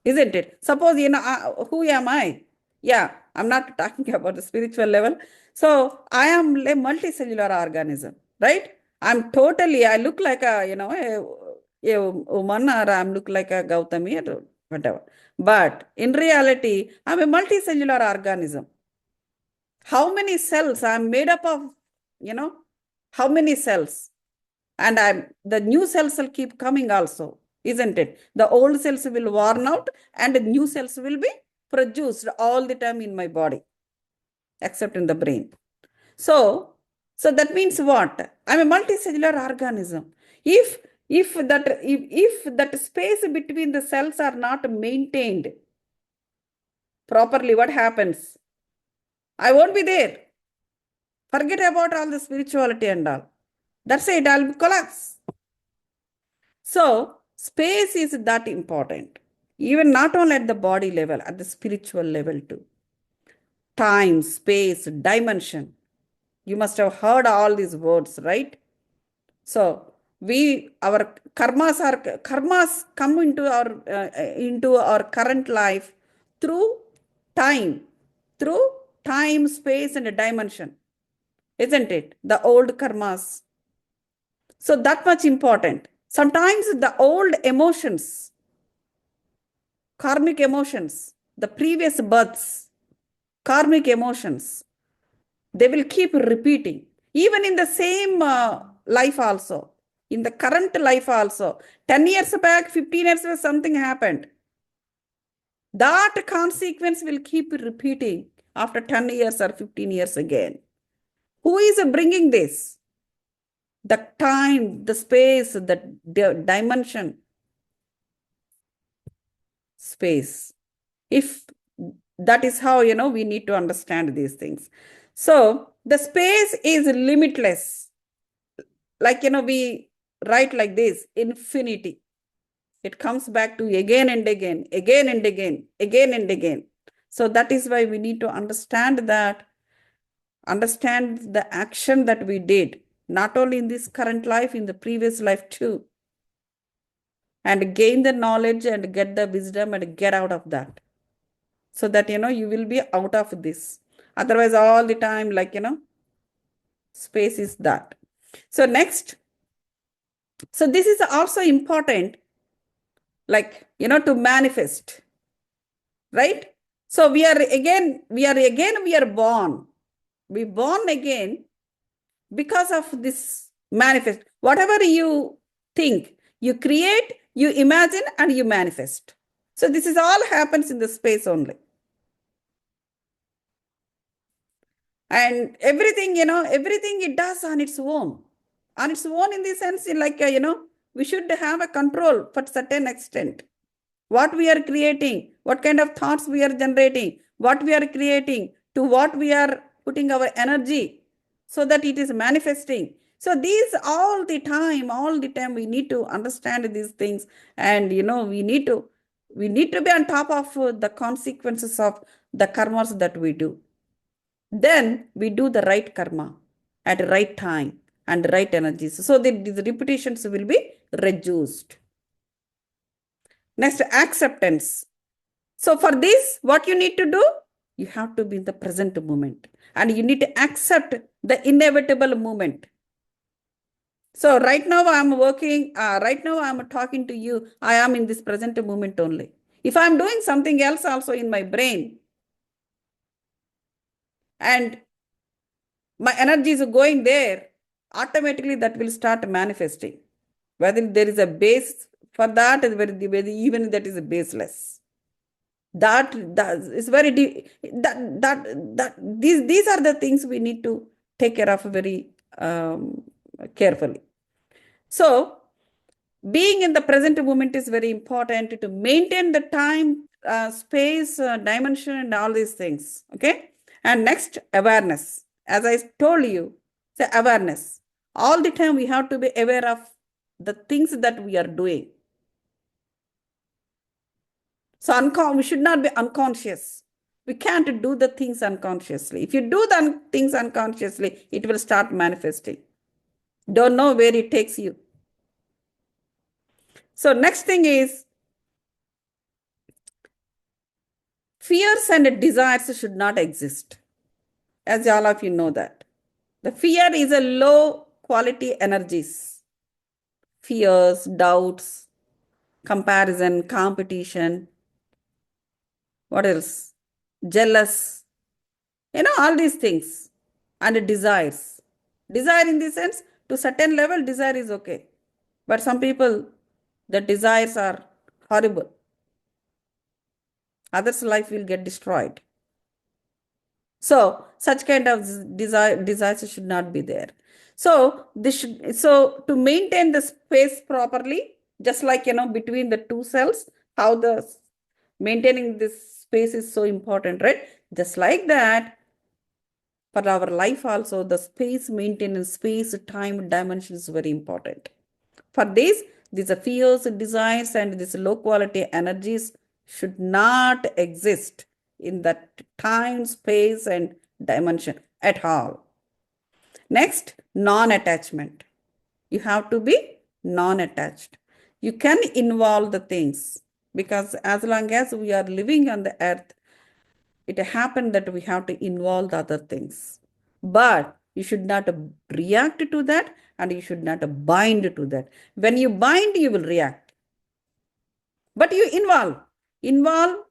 Isn't it? Suppose, who am I? Yeah, I'm not talking about the spiritual level. So I am a multicellular organism, right? I look like a woman, or I'm look like a Gautami or whatever. But in reality, I'm a multicellular organism. How many cells I'm made up of, how many cells? And the new cells will keep coming also, isn't it? The old cells will worn out and the new cells will be produced all the time in my body, except in the brain. So that means what? I'm a multicellular organism. If that space between the cells are not maintained properly, what happens? I won't be there. Forget about all the spirituality and all. That's it, I'll collapse. So space is that important, even not only at the body level, at the spiritual level too. Time, space, dimension. You must have heard all these words, right? So our karmas come into our current life through time, space, and dimension, isn't it? The old karmas. So that much important. Sometimes the old emotions, karmic emotions, the previous births, karmic emotions, they will keep repeating. Even in the same life also, in the current life also, 10 years back, 15 years back, something happened. That consequence will keep repeating after 10 years or 15 years again. Who is bringing this? The time, the space, the dimension, space. If that is how, we need to understand these things. So the space is limitless. Like, we write like this, infinity. It comes back to again and again, again and again, again and again. So that is why we need to understand the action that we did, not only in this current life, in the previous life too. And gain the knowledge and get the wisdom and get out of that. So that, you will be out of this. Otherwise, all the time, like, space is that. So next, so this is also important, like, to manifest, right? So we are born. We born again because of this manifest. Whatever you think, you create, you imagine, and you manifest. So this is all happens in the space only. And everything, everything it does on its own. On its own in the sense, like, we should have a control for certain extent. What we are creating, what kind of thoughts we are generating, what we are creating, to what we are putting our energy, so that it is manifesting. So these all the time we need to understand these things, and we need to be on top of the consequences of the karmas that we do. Then we do the right karma at the right time and the right energies, so that these repetitions will be reduced. Next, acceptance. So for this, what you need to do? You have to be in the present moment, and you need to accept the inevitable moment. So right now I'm working, right now I'm talking to you, I am in this present moment only. If I'm doing something else also in my brain, and my energy is going there, automatically that will start manifesting. Whether there is a base for that, whether even that is baseless. That is very deep. These are the things we need to take care of very carefully. So being in the present moment is very important to maintain the time, space, dimension, and all these things. Okay. And next, awareness. As I told you, the awareness. All the time we have to be aware of the things that we are doing. So we should not be unconscious. We can't do the things unconsciously. If you do the things unconsciously, it will start manifesting. Don't know where it takes you. So next thing is, fears and desires should not exist. As all of you know that. The fear is a low quality energies. Fears, doubts, comparison, competition. What else? Jealous. All these things. And desires. Desire in the sense, to certain level, desire is okay. But some people, the desires are horrible. Others' life will get destroyed. So such kind of desires should not be there. So to maintain the space properly, just like between the two cells, how the maintaining this space is so important, right? Just like that, for our life also, the space maintenance, space, time, dimension is very important. For this, these fears, desires, and these low quality energies should not exist in that time, space, and dimension at all. Next, non-attachment. You have to be non-attached. You can involve the things, because as long as we are living on the earth, it happened that we have to involve the other things. But you should not react to that, and you should not bind to that. When you bind, you will react. But you involve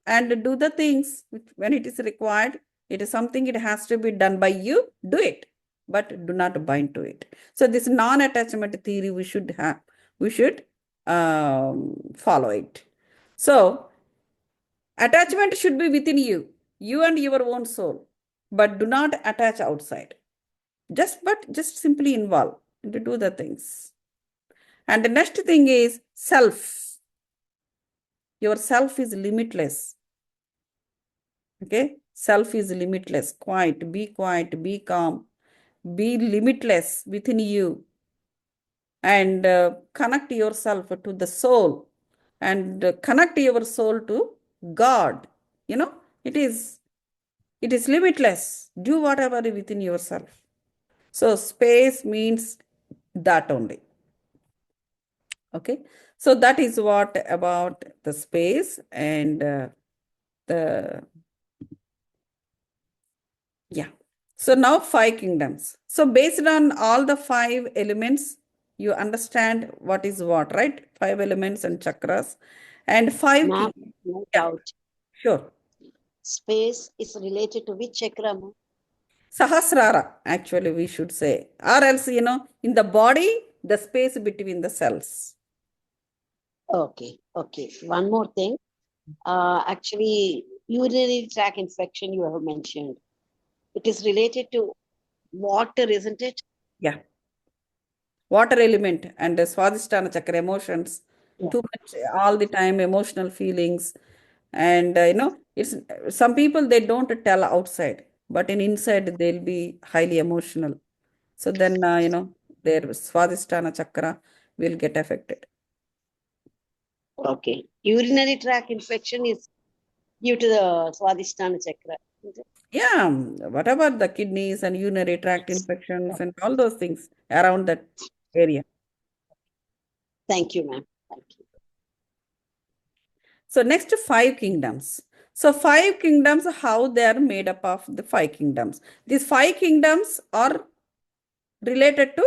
and do the things when it is required. It is something, it has to be done by you, do it, but do not bind to it. So this non-attachment theory we should follow it. So attachment should be within you and your own soul, but do not attach outside. Just simply involve and do the things. And the next thing is self. Your self is limitless. Okay? Self is limitless. Quiet, be calm, be limitless within you. And connect yourself to the soul, and connect your soul to God. It is limitless. Do whatever within yourself. So space means that only. Okay. So that is what about the space and So now 5 kingdoms. So based on all the 5 elements, you understand what is what, right? 5 elements and chakras and 5 Ma'am, kingdoms. no doubt. Sure. space is related to which chakra, ma'am? Sahasrara, actually, we should say. Or else, in the body, the space between the cells. Okay, okay. One more thing. Actually, urinary tract infection you have mentioned. It is related to water, isn't it? Yeah. Water element and the Swadhisthana chakra, emotions, Yeah. too much all the time, emotional feelings. And, it's some people, they don't tell outside, but in inside, they'll be highly emotional. So then, their Swadhisthana chakra will get affected. Okay. Urinary tract infection is due to the Swadhisthana chakra. Isn't it? Yeah, whatever the kidneys and urinary tract infections and all those things around that area. Thank you, ma'am. Thank you. So next, 5 kingdoms. So 5 kingdoms, how they are made up of the 5 kingdoms. These 5 kingdoms are related to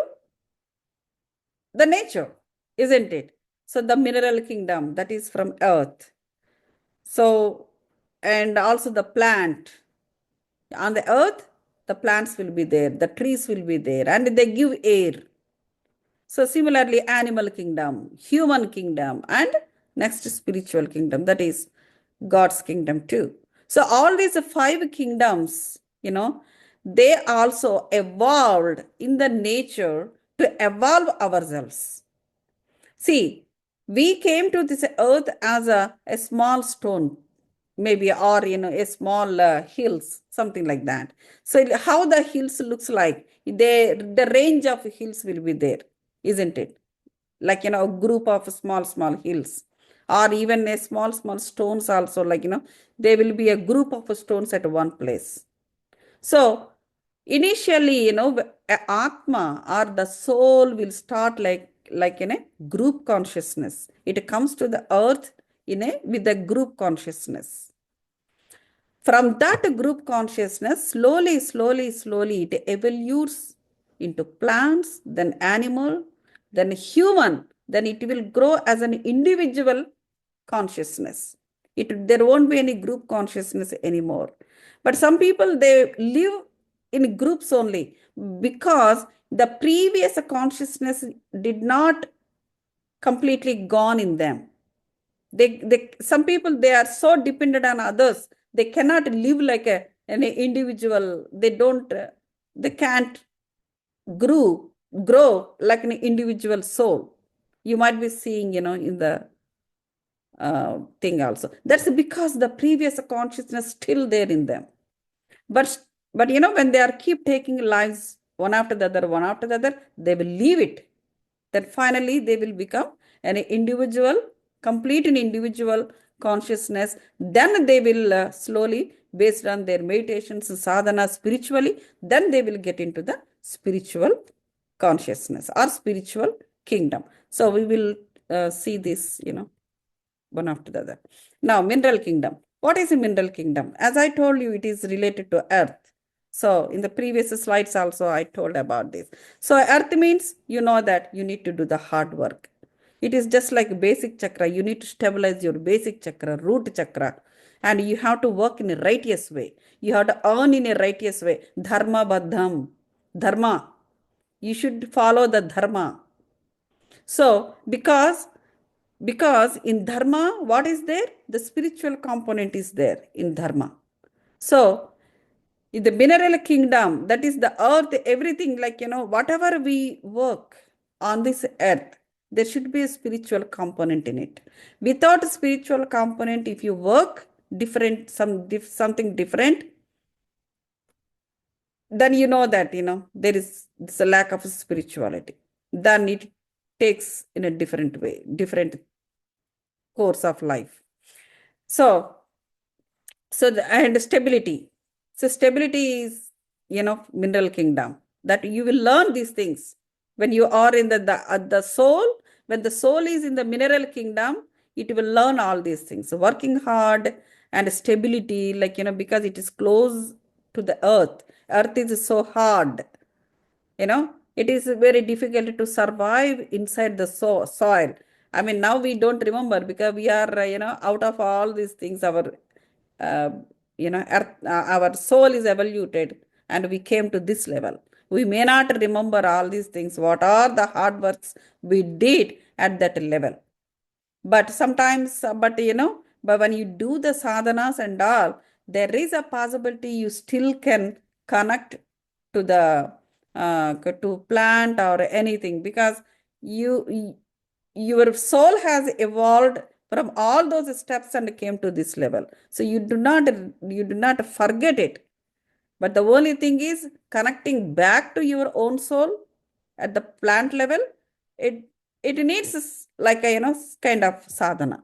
the nature, isn't it? So the mineral kingdom, that is from earth. So, and also the plant. On the earth, the plants will be there, the trees will be there, and they give air. So similarly, animal kingdom, human kingdom, and next spiritual kingdom, that is God's kingdom too. So all these 5 kingdoms, they also evolved in the nature to evolve ourselves. See, we came to this earth as a small stone, maybe, or a small hills, something like that. So how the hills looks like, the range of hills will be there, isn't it? Like, a group of small hills, or even a small stones also, like, there will be a group of stones at one place. So initially, Atma or the soul will start like in a group consciousness. It comes to the earth with a group consciousness. From that group consciousness, slowly, it evolves into plants, then animal, then human, then it will grow as an individual consciousness. There won't be any group consciousness anymore. But some people, they live in groups only because the previous consciousness did not completely gone in them. Some people, they are so dependent on others, they cannot live like an individual. They can't grow like an individual soul. You might be seeing, in the thing also. That's because the previous consciousness still there in them. But when they are keep taking lives one after the other, they will leave it. Then finally they will become an individual, complete an individual consciousness. Then they will slowly, based on their meditations and sadhana spiritually, then they will get into the spiritual consciousness or spiritual kingdom. So we will see this, one after the other. Now, mineral kingdom. What is a mineral kingdom? As I told you, it is related to earth. So in the previous slides also, I told about this. So earth means, that you need to do the hard work. It is just like basic chakra. You need to stabilize your basic chakra, root chakra. And you have to work in a righteous way. You have to earn in a righteous way. Dharma baddham. Dharma. You should follow the dharma. So because in dharma, what is there? The spiritual component is there in dharma. So in the mineral kingdom, that is the earth, everything, like, whatever we work on this earth, there should be a spiritual component in it. Without a spiritual component, if you work something different, then that, there is a lack of spirituality. Then it takes in a different way, different course of life. So and stability. So stability is, mineral kingdom, that you will learn these things when you are in the soul. When the soul is in the mineral kingdom, it will learn all these things. So working hard and stability, like, because it is close to the earth. Earth is so hard, it is very difficult to survive inside the soil. I mean, now we don't remember because we are, out of all these things, our our soul is evoluted and we came to this level. We may not remember all these things, what are the hard works we did at that level. But sometimes, but when you do the sadhanas and all, there is a possibility you still can connect to the to plant or anything, because your soul has evolved from all those steps and came to this level. So you do not forget it. But the only thing is connecting back to your own soul at the plant level. It needs like a kind of sadhana.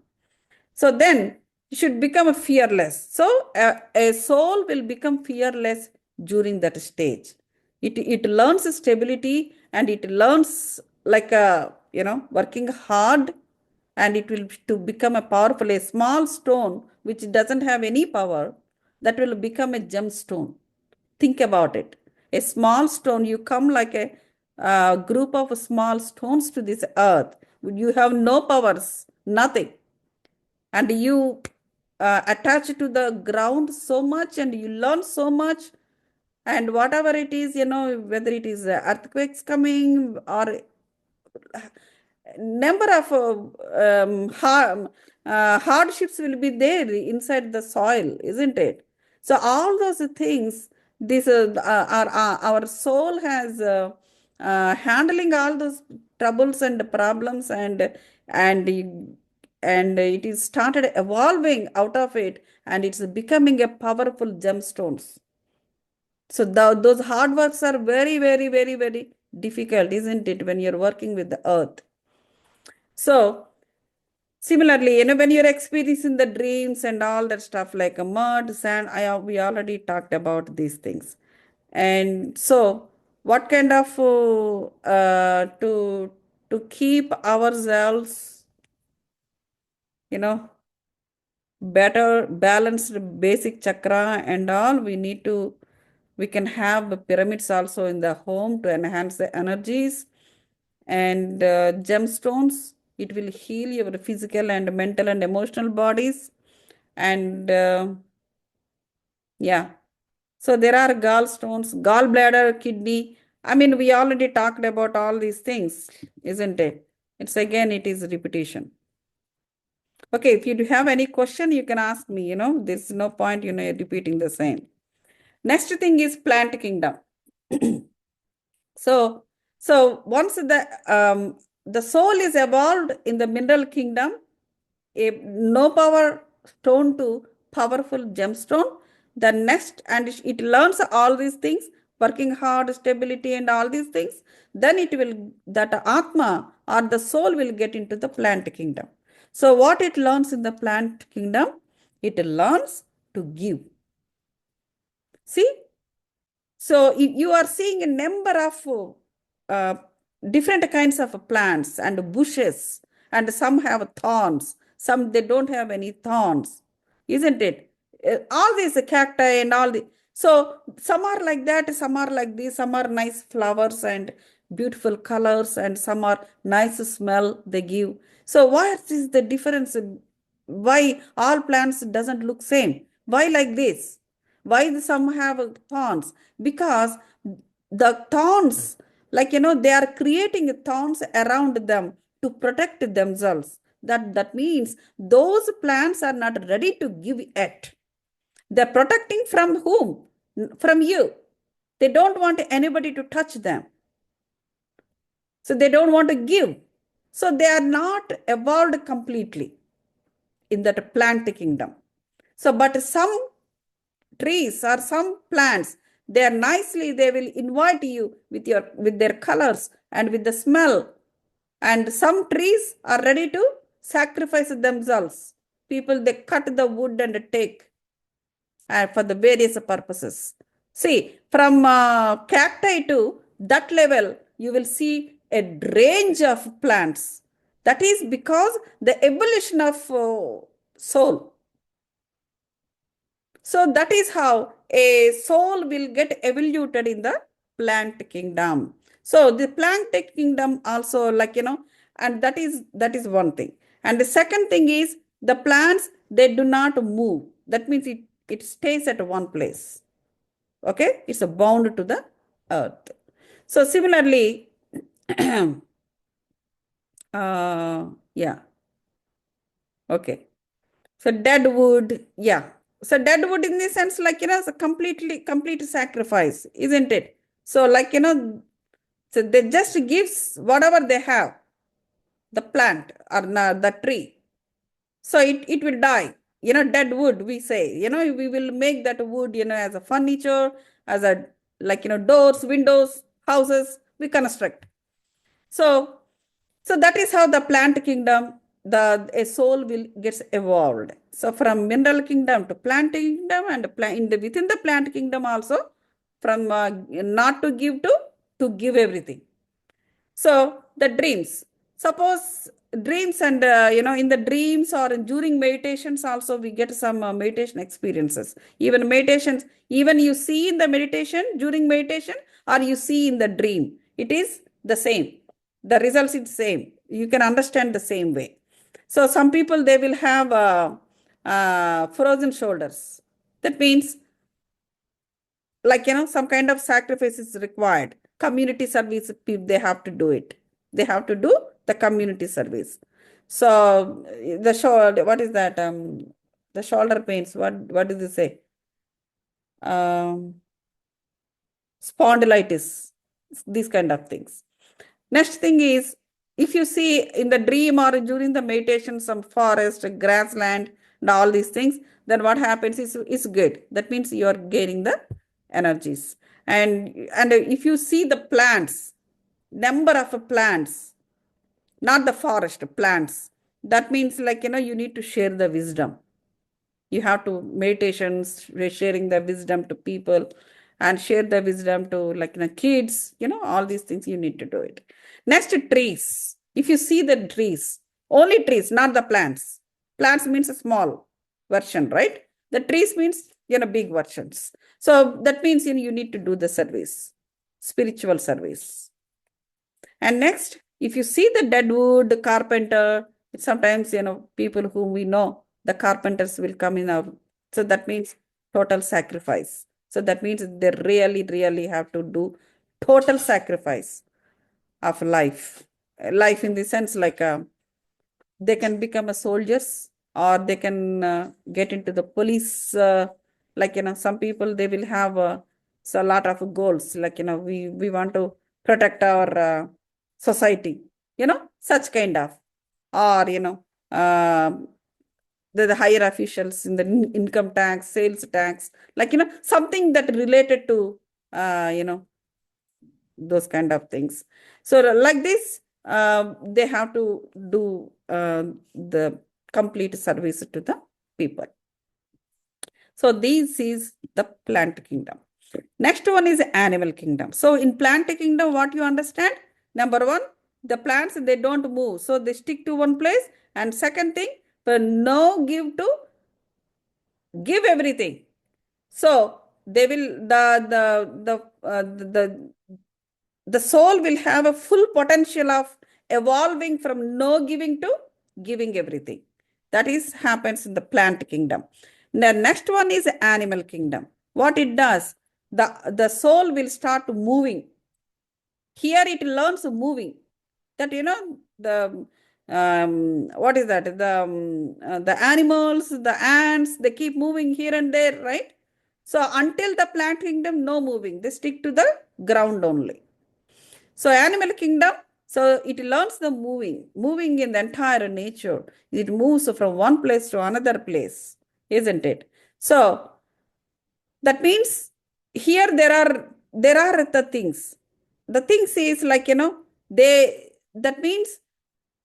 So then you should become fearless. So a soul will become fearless during that stage. It learns stability, and it learns like a working hard, and it will to become a powerful, a small stone which doesn't have any power, that will become a gemstone. Think about it. A small stone, you come like a group of small stones to this earth. You have no powers, nothing. And you attach to the ground so much, and you learn so much. And whatever it is, whether it is earthquakes coming or number of hardships will be there inside the soil, isn't it? So all those things, this our soul has handling all those troubles and problems, and it is started evolving out of it, and it's becoming a powerful gemstones. So those hard works are very, very, very, very difficult, isn't it, when you're working with the earth? So similarly, when you're experiencing the dreams and all that stuff, like a mud, sand, we already talked about these things. And so what kind of to keep ourselves, better balanced basic chakra and all, we can have pyramids also in the home to enhance the energies. And gemstones, it will heal your physical and mental and emotional bodies. And yeah, so there are gallstones, gallbladder, kidney. I mean, we already talked about all these things, isn't it? It is repetition. Okay, if you have any question, you can ask me. There's no point, repeating the same. Next thing is plant kingdom. So once the soul is evolved in the mineral kingdom, a no power stone to powerful gemstone, the next, and it learns all these things, working hard, stability, and all these things, then that Atma or the soul will get into the plant kingdom. So what it learns in the plant kingdom? It learns to give. See? So you are seeing a number of different kinds of plants and bushes, and some have thorns, some they don't have any thorns, isn't it? All these cacti and all the, so some are like that, some are like this, some are nice flowers and beautiful colors, and some are nice smell they give. So what is the difference? Why all plants doesn't look same? Why like this? Why some have thorns? Because the thorns, like, they are creating thorns around them to protect themselves. That means those plants are not ready to give yet. They're protecting from whom? From you. They don't want anybody to touch them. So they don't want to give. So they are not evolved completely in that plant kingdom. So, but some trees or some plants, they will invite you with their colors and with the smell. And some trees are ready to sacrifice themselves. People, they cut the wood and take for the various purposes. See, from cacti to that level, you will see a range of plants. That is because the evolution of soul. So that is how a soul will get evoluted in the plant kingdom. So the plant kingdom also, like, and that is one thing. And the second thing is the plants, they do not move. That means it stays at one place. Okay, it's bound to the earth. So similarly, yeah, okay. So dead wood, yeah. So dead wood in the sense like, it's a complete sacrifice, isn't it? So like, so they just gives whatever they have, the plant or the tree. So it will die. Dead wood, we say, we will make that wood, as a furniture, as a, like, doors, windows, houses, we construct. So that is how the plant kingdom, a soul will gets evolved. So from mineral kingdom to plant kingdom, and within the plant kingdom also, from not to give to give everything. So the dreams, suppose dreams, and in the dreams or during meditations also we get some meditation experiences. Even meditations, even you see in the meditation, during meditation, or you see in the dream, it is the same. The results is same. You can understand the same way. So some people, they will have frozen shoulders. That means, like, some kind of sacrifice is required. Community service, they have to do it. They have to do the community service. So the shoulder, what is that? The shoulder pains, what does it say? Spondylitis, these kind of things. Next thing is, if you see in the dream or during the meditation, some forest, grassland, and all these things, then what happens is good. That means you are gaining the energies. And if you see the plants, number of plants, not the forest, plants, that means like, you need to share the wisdom. You have to meditations, sharing the wisdom to people, and share the wisdom to, like, kids, all these things you need to do it. Next, trees. If you see the trees, only trees, not the plants. Plants means a small version, right? The trees means, big versions. So that means, you need to do the service, spiritual service. And next, if you see the dead wood, the carpenter, sometimes, people whom we know, the carpenters will come in our, so that means total sacrifice. So that means they really have to do total sacrifice of life. Life in the sense like, they can become a soldiers, or they can get into the police. Like, some people, they will have so a lot of goals. Like, we want to protect our society, such kind of, or, the higher officials in the income tax, sales tax, like, something that related to, those kind of things. So like this, they have to do the complete service to the people. So this is the plant kingdom. Next one is animal kingdom. So in plant kingdom, what you understand? Number one, the plants, they don't move. So they stick to one place. And second thing, no give everything. So they will, the soul will have a full potential of evolving from no giving to giving everything. That is happens in the plant kingdom. The next one is animal kingdom. What it does, the soul will start moving. Here it learns moving. That, the what is that? The animals, the ants, they keep moving here and there, right? So until the plant kingdom, no moving. They stick to the ground only. So animal kingdom, so it learns the moving in the entire nature. It moves from one place to another place, isn't it? So that means here there are the things. The things is like, that means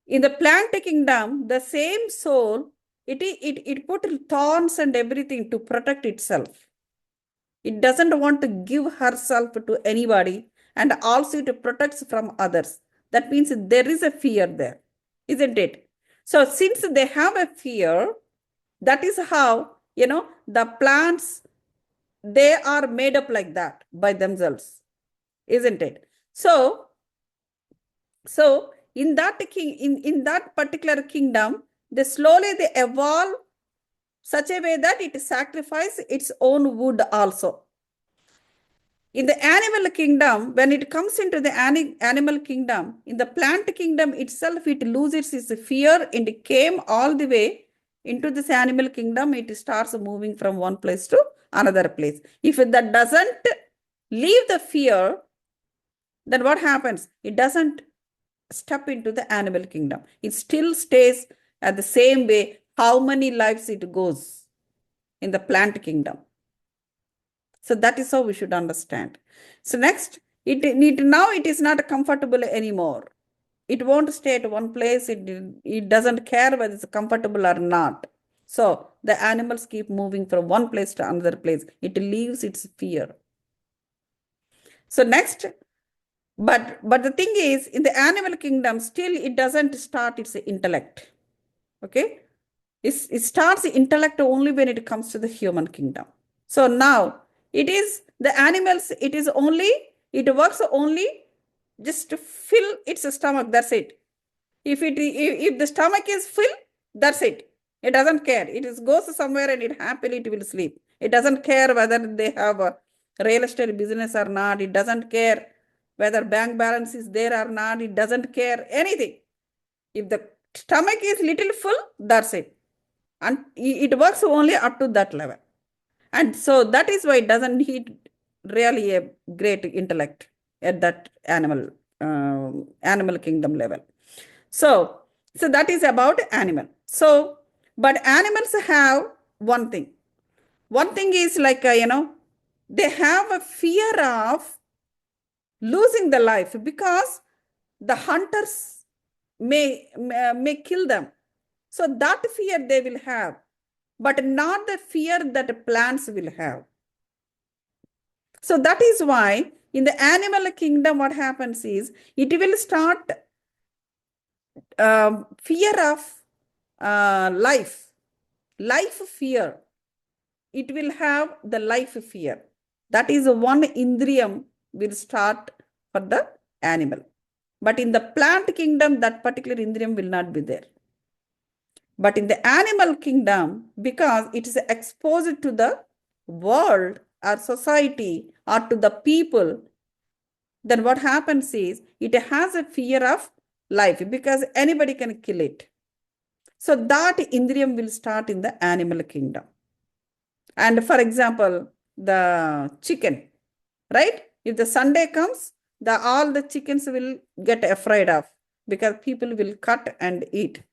in the plant kingdom, the same soul, it put thorns and everything to protect itself. It doesn't want to give herself to anybody, and also it protects from others. That means there is a fear there, isn't it? So since they have a fear, that is how, the plants, they are made up like that by themselves, isn't it? So in that particular kingdom, they slowly they evolve such a way that it sacrifices its own wood also. In the animal kingdom, when it comes into the animal kingdom, in the plant kingdom itself, it loses its fear and it came all the way into this animal kingdom. It starts moving from one place to another place. If that doesn't leave the fear, then what happens? It doesn't step into the animal kingdom. It still stays at the same way how many lives it goes in the plant kingdom. So that is how we should understand. So next, now it is not comfortable anymore. It won't stay at one place. It doesn't care whether it's comfortable or not. So the animals keep moving from one place to another place. It leaves its fear. So next, but the thing is, in the animal kingdom, still it doesn't start its intellect. Okay? It starts intellect only when it comes to the human kingdom. So now it is the animals, it works only just to fill its stomach. That's it. If the stomach is filled, that's it. It doesn't care. It goes somewhere and it happily will sleep. It doesn't care whether they have a real estate business or not. It doesn't care whether bank balance is there or not. It doesn't care anything. If the stomach is little full, that's it. And it works only up to that level. And so that is why it doesn't need really a great intellect at that animal kingdom level. So that is about animal. So, but animals have one thing. One thing is like, they have a fear of losing the life because the hunters may kill them. So that fear they will have, but not the fear that plants will have. So that is why in the animal kingdom, what happens is it will start fear of life fear. It will have the life fear. That is one indriyam will start for the animal. But in the plant kingdom, that particular indriyam will not be there. But in the animal kingdom, because it is exposed to the world or society or to the people, then what happens is it has a fear of life because anybody can kill it. So that indriyam will start in the animal kingdom. And for example, the chicken, right? If the Sunday comes, all the chickens will get afraid of because people will cut and eat.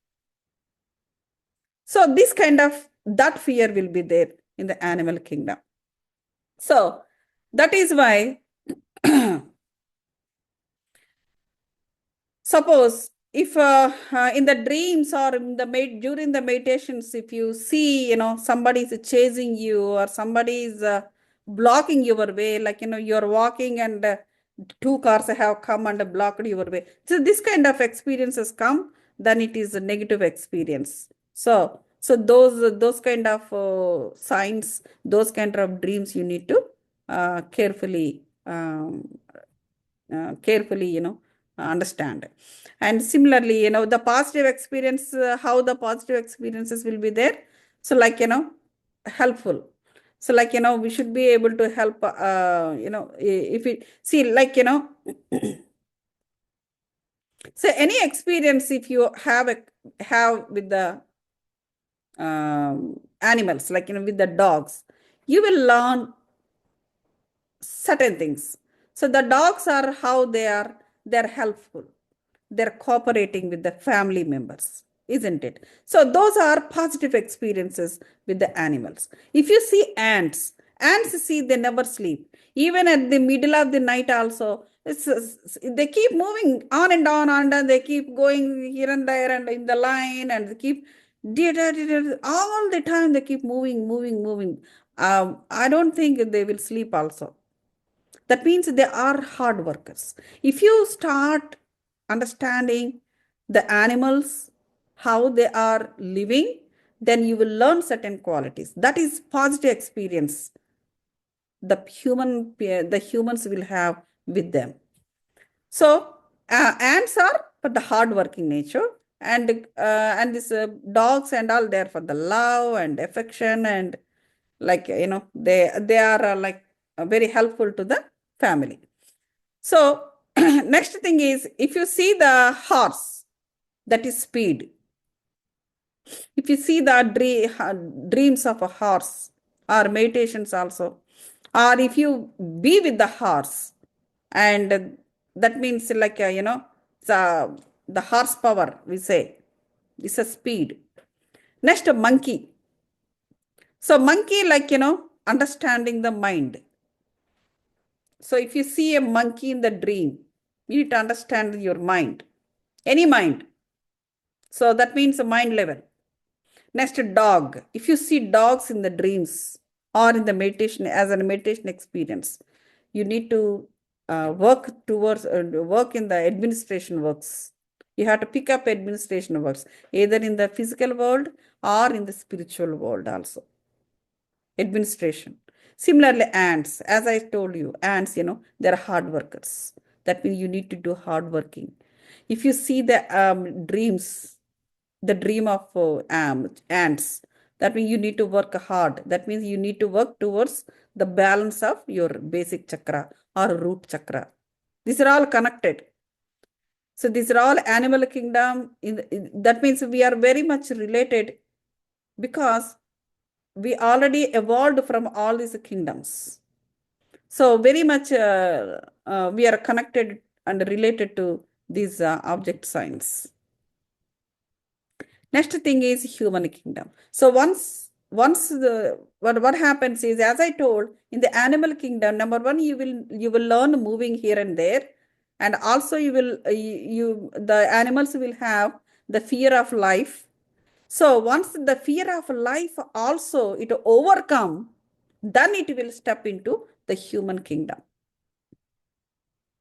So this kind of, that fear will be there in the animal kingdom. So that is why, suppose if in the dreams or in during the meditations, if you see, somebody is chasing you or somebody is blocking your way, like, you're walking and two cars have come and blocked your way. So this kind of experiences come, then it is a negative experience. So those kind of signs, those kind of dreams, you need to carefully, understand. And similarly, the positive experience, how the positive experiences will be there. So like, helpful. So like, we should be able to help, if we see like, so any experience if you have with the animals, like, with the dogs, you will learn certain things. So the dogs are how they're helpful. They're cooperating with the family members, isn't it? So those are positive experiences with the animals. If you see ants see, they never sleep. Even at the middle of the night also, they keep moving on and on, and they keep going here and there and in the line, and they keep all the time. They keep moving. I don't think they will sleep also. That means they are hard workers. If you start understanding the animals, how they are living, then you will learn certain qualities. That is positive experience the humans will have with them. So ants are for the hard working nature. and this dogs and all, they're for the love and affection, and like, they are like very helpful to the family. So next thing is, if you see the horse, that is speed. If you see the dreams of a horse or meditations also, or if you be with the horse, and that means like, the horsepower, we say, is a speed. Next, a monkey. So monkey, like, understanding the mind. So if you see a monkey in the dream, you need to understand your mind, any mind. So that means a mind level. Next, dog. If you see dogs in the dreams or in the meditation, as a meditation experience, you need to work in the administration works. You have to pick up administration works, either in the physical world or in the spiritual world also. Administration. Similarly, ants, as I told you, ants, they're hard workers. That means you need to do hard working. If you see the dreams, the dream of ants, that means you need to work hard. That means you need to work towards the balance of your basic chakra or root chakra. These are all connected. So these are all animal kingdom. That means we are very much related, because we already evolved from all these kingdoms. So very much we are connected and related to these object signs. Next thing is human kingdom. So once what happens is, as I told, in the animal kingdom, number one, you will learn moving here and there, and also the animals will have the fear of life. So once the fear of life also it overcome, then it will step into the human kingdom.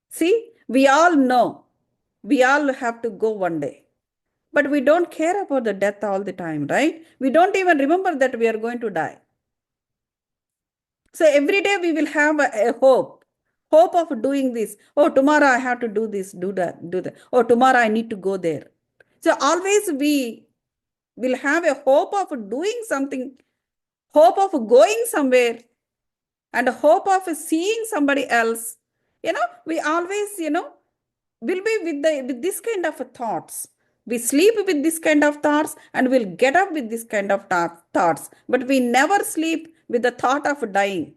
See, we all know we all have to go one day, but we don't care about the death all the time, right? We don't even remember that we are going to die. So every day we will have a hope of doing this. Oh, tomorrow I have to do this, do that. Oh, tomorrow I need to go there. So always we will have a hope of doing something, hope of going somewhere, and a hope of seeing somebody else. We always, will be with this kind of thoughts. We sleep with this kind of thoughts, and we'll get up with this kind of thoughts. But we never sleep with the thought of dying.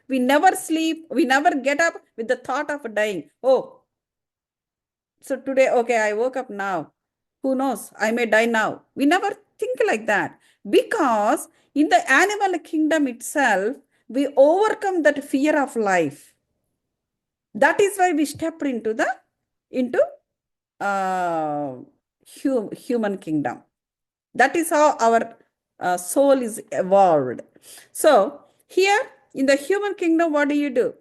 We never get up with the thought of dying. Oh, so today, okay, I woke up now. Who knows? I may die now. We never think like that, because in the animal kingdom itself, we overcome that fear of life. That is why we step into human kingdom. That is how our soul is evolved. So here in the human kingdom, what do?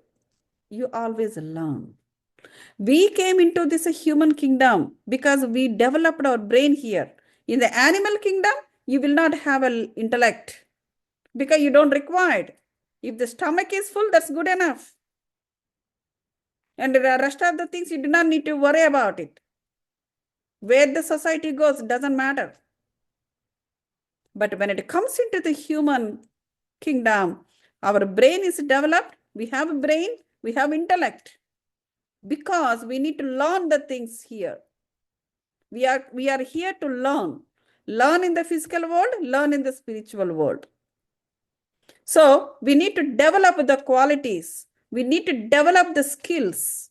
You always learn. We came into this human kingdom because we developed our brain here. In the animal kingdom, you will not have an intellect, because you don't require it. If the stomach is full, that's good enough. And the rest of the things, you do not need to worry about it. Where the society goes, doesn't matter. But when it comes into the human kingdom, our brain is developed. We have a brain, we have intellect, because we need to learn the things here. We are here to learn in the physical world, learn in the spiritual world. So we need to develop the qualities. We need to develop the skills,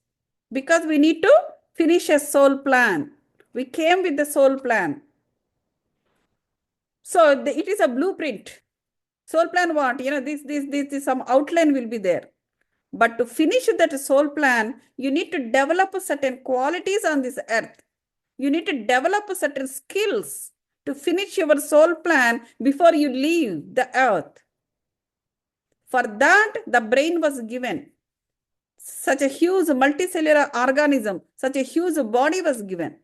because we need to finish a soul plan. We came with the soul plan. So it is a blueprint. Soul plan what? This some outline will be there. But to finish that soul plan, you need to develop certain qualities on this earth. You need to develop certain skills to finish your soul plan before you leave the earth. For that, the brain was given. Such a huge multicellular organism, such a huge body was given.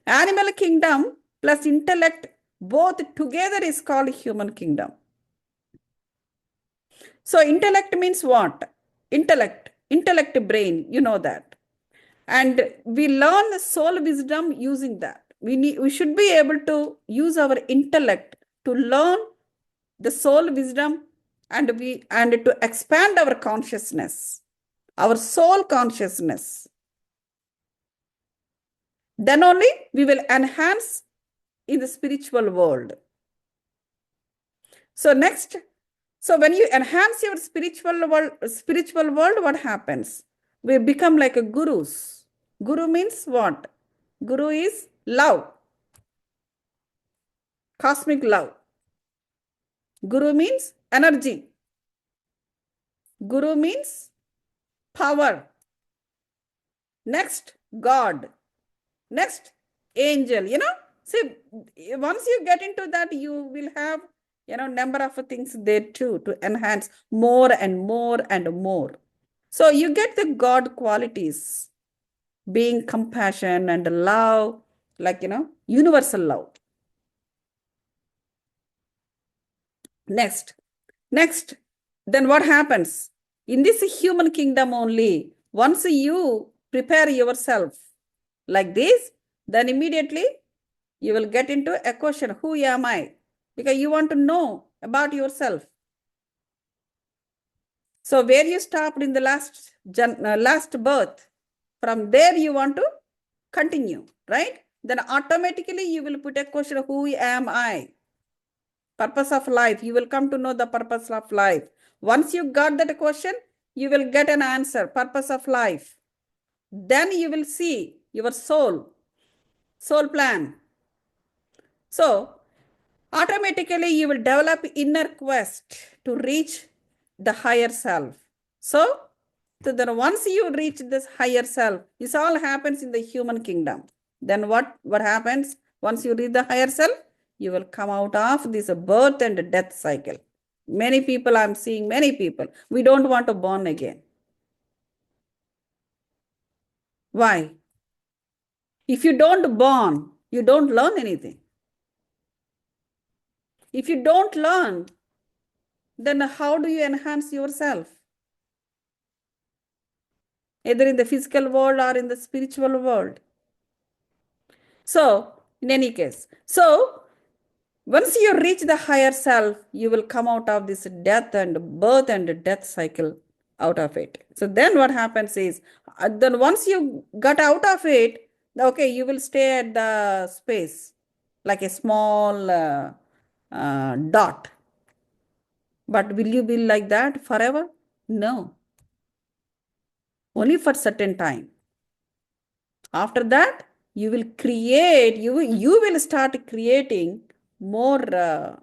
Animal kingdom plus intellect, both together is called human kingdom. So intellect means what? Intellect brain, you know that. And we learn soul wisdom using that. We should be able to use our intellect to learn the soul wisdom and to expand our consciousness, our soul consciousness. Then only we will enhance in the spiritual world. So next, so when you enhance your spiritual world, what happens? We become like a gurus. Guru means what? Guru is love, cosmic love. Guru means energy. Guru means power. Next, God. Next, angel. See, once you get into that, you will have, number of things there too to enhance more and more and more. So you get the God qualities, being compassion and love, like, universal love. Next, then what happens? In this human kingdom only, once you prepare yourself like this, then immediately you will get into a question, who am I? Because you want to know about yourself. So where you stopped in the last birth, from there you want to continue, right? Then automatically you will put a question, who am I? Purpose of life. You will come to know the purpose of life. Once you got that question, you will get an answer, purpose of life. Then you will see your soul plan. So automatically you will develop inner quest to reach the higher self. So then once you reach this higher self, this all happens in the human kingdom. Then what happens? Once you reach the higher self, you will come out of this birth and death cycle. Many people, I'm seeing many people, we don't want to born again. Why? If you don't born, you don't learn anything. If you don't learn, then how do you enhance yourself? Either in the physical world or in the spiritual world. So, in any case, so once you reach the higher self, you will come out of this death and birth and death cycle out of it. So then what happens is, then once you got out of it, okay, you will stay at the space like a small dot. But will you be like that forever? No. Only for certain time. After that, you will create, you will start creating more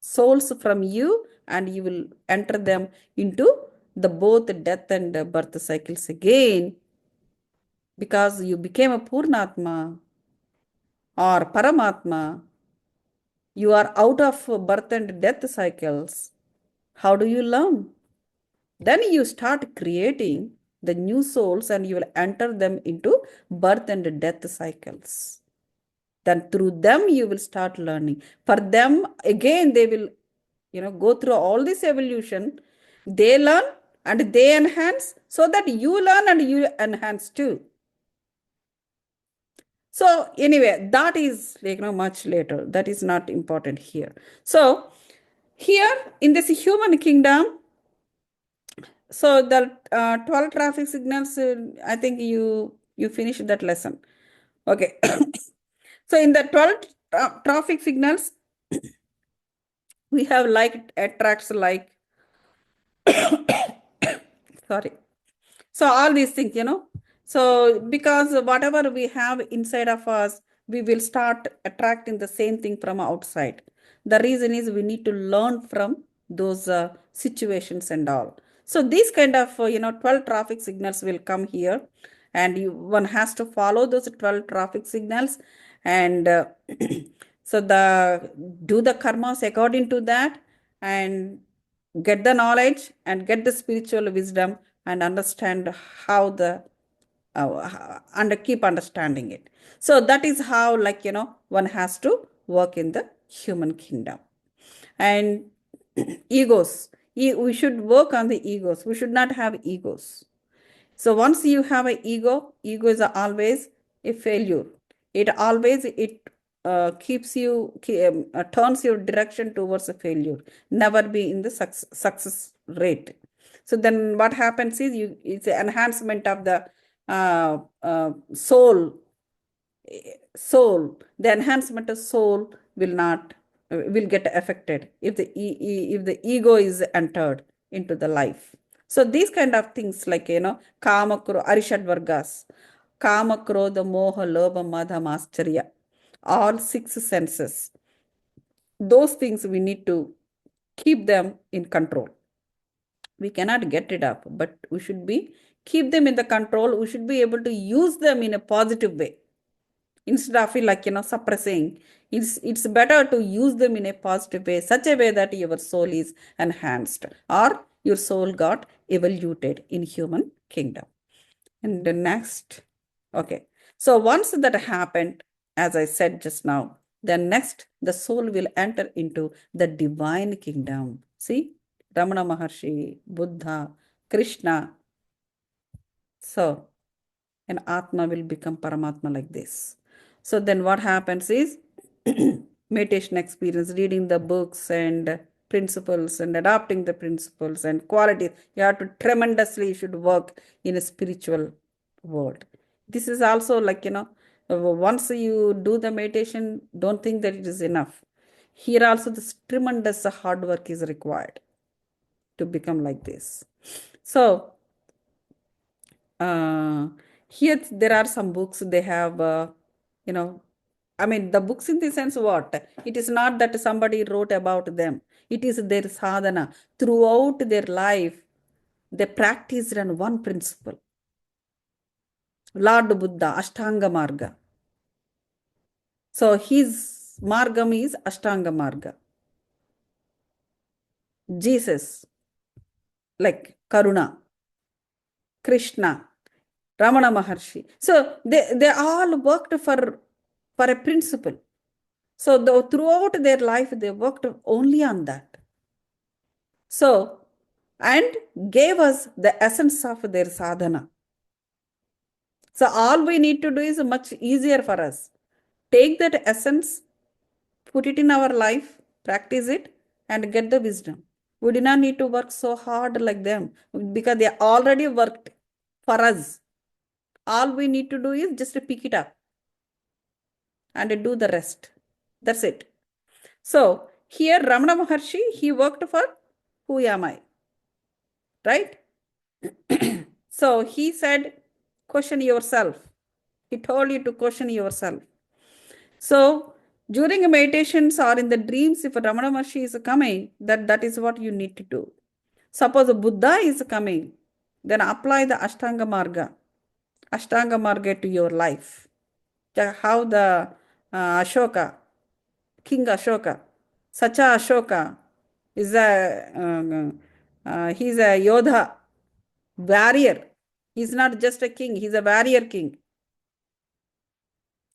souls from you, and you will enter them into the both death and birth cycles again, because you became a Purnatma or Paramatma. You are out of birth and death cycles. How do you learn? Then you start creating the new souls and you will enter them into birth and death cycles. Then through them you will start learning. For them, again, they will, go through all this evolution. They learn and they enhance, so that you learn and you enhance too. So anyway, that is much later. That is not important here. So here in this human kingdom, so the 12 traffic signals, I think you finished that lesson. Okay. So in the 12 traffic signals, we have like attracts like, sorry. So all these things, so because whatever we have inside of us, we will start attracting the same thing from outside. The reason is we need to learn from those situations and all. So these kind of, 12 traffic signals will come here, and one has to follow those 12 traffic signals, and so do the karmas according to that, and get the knowledge and get the spiritual wisdom and understand how and keep understanding it. So that is how, one has to work in the human kingdom. And egos, we should work on the egos. We should not have egos. So once you have an ego is always a failure. It always keeps you turns your direction towards a failure. Never be in the success rate. So then what happens is it's an enhancement of the soul. The enhancement of soul will not will get affected if the ego is entered into the life. So these kind of things like kama arishad vargas, kama krodha moha lobha madha mascharya, all 6 senses, those things we need to keep them in control. We cannot get rid of, but we should keep them in the control. We should be able to use them in a positive way instead of suppressing. It's better to use them in a positive way, such a way that your soul is enhanced or your soul got evoluted in human kingdom. And the next, okay, so once that happened, as I said just now, then next the soul will enter into the divine kingdom. See, Ramana Maharshi, Buddha, Krishna. So an Atma will become Paramatma like this. So then what happens is meditation experience, reading the books and principles and adopting the principles and qualities. You have to tremendously should work in a spiritual world. This is also once you do the meditation, don't think that it is enough. Here also this tremendous hard work is required to become like this. So here there are some books they have, the books in the sense what? It is not that somebody wrote about them. It is their sadhana. Throughout their life, they practiced on one principle. Lord Buddha, Ashtanga Marga. So his Margam is Ashtanga Marga. Jesus, like Karuna, Krishna, Ramana Maharshi. So they all worked for a principle. So throughout their life, they worked only on that. So, and gave us the essence of their sadhana. So all we need to do is much easier for us. Take that essence, put it in our life, practice it, and get the wisdom. We do not need to work so hard like them because they already worked for us. All we need to do is just pick it up and do the rest. That's it. So here Ramana Maharshi, he worked for who am I? Right? So he said, question yourself. He told you to question yourself. So during meditations or in the dreams, if Ramana Maharshi is coming, that is what you need to do. Suppose a Buddha is coming, then apply the Ashtanga Marga to your life. How the Ashoka, King Ashoka, Sacha Ashoka is he's a Yodha, warrior. He's not just a king, he's a warrior king.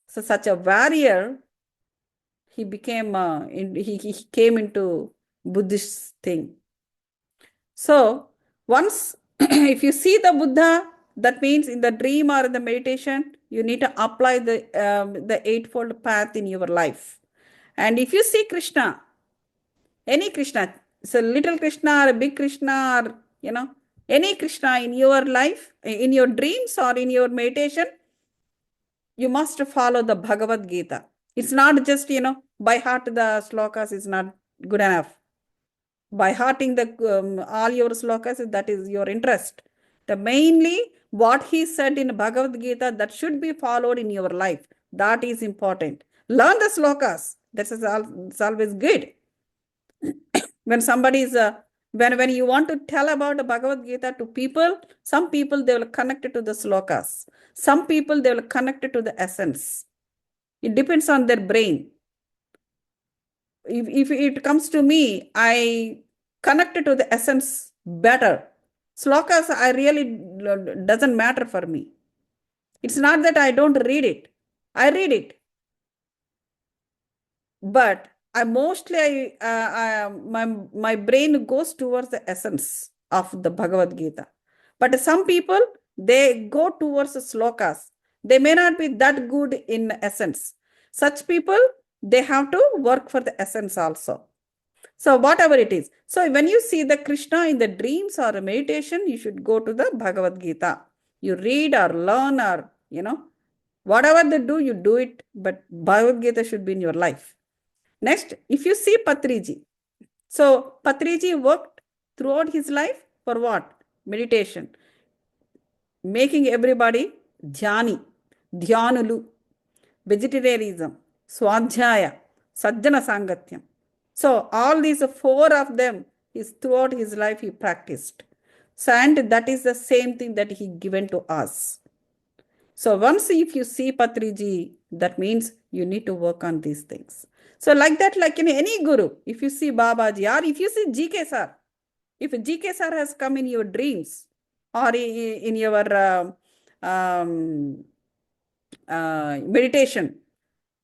So such a warrior, he became, he came into Buddhist thing. So once, if you see the Buddha, that means in the dream or in the meditation, you need to apply the eightfold path in your life. And if you see Krishna, any Krishna, so little Krishna or a big Krishna or, any Krishna in your life, in your dreams or in your meditation, you must follow the Bhagavad Gita. It's not just, by heart the slokas is not good enough. By hearting all your slokas, that is your interest. The mainly what he said in Bhagavad Gita, that should be followed in your life. That is important. Learn the slokas. It's always good. When somebody is, when you want to tell about the Bhagavad Gita to people, some people, they will connect it to the slokas. Some people, they will connect it to the essence. It depends on their brain. If it comes to me, I connect it to the essence better. Slokas, I really doesn't matter for me. It's not that I don't read it. I read it. But my brain goes towards the essence of the Bhagavad Gita. But some people, they go towards the slokas. They may not be that good in essence. Such people, they have to work for the essence also. So whatever it is. So when you see the Krishna in the dreams or a meditation, you should go to the Bhagavad Gita. You read or learn or, whatever they do, you do it. But Bhagavad Gita should be in your life. Next, if you see Patriji. So Patriji worked throughout his life for what? Meditation. Making everybody dhyani, dhyanulu, vegetarianism, swadhyaya, sajjana sangatyam. So all these 4 of them is throughout his life he practiced. So and that is the same thing that he given to us. So once if you see Patriji, that means you need to work on these things. So like that, like in any guru, if you see Babaji or if you see GK sir, if GK sir has come in your dreams or in your meditation,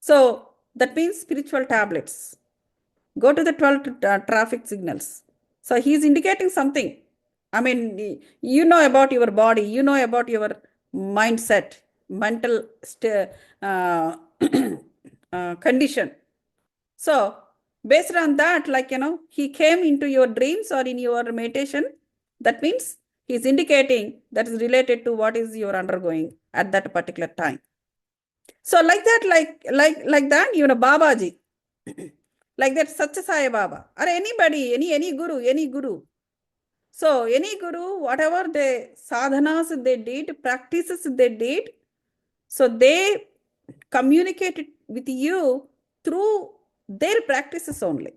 so that means spiritual tablets. Go to the 12 traffic signals. So he's indicating something. I mean, you know about your body, you know about your mindset, mental condition. So based on that, like, he came into your dreams or in your meditation, that means he's indicating that is related to what is you're undergoing at that particular time. So like that, like that, Babaji, like that Satya Sai Baba, or anybody, any guru. So any guru, whatever the sadhanas they did, practices they did, so they communicated with you through their practices only.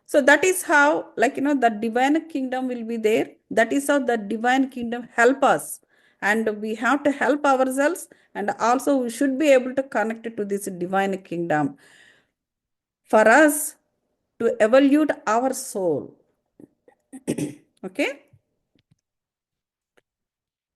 So that is how, like, the divine kingdom will be there. That is how the divine kingdom help us. And we have to help ourselves, and also we should be able to connect to this divine kingdom for us to evolve our soul. Okay.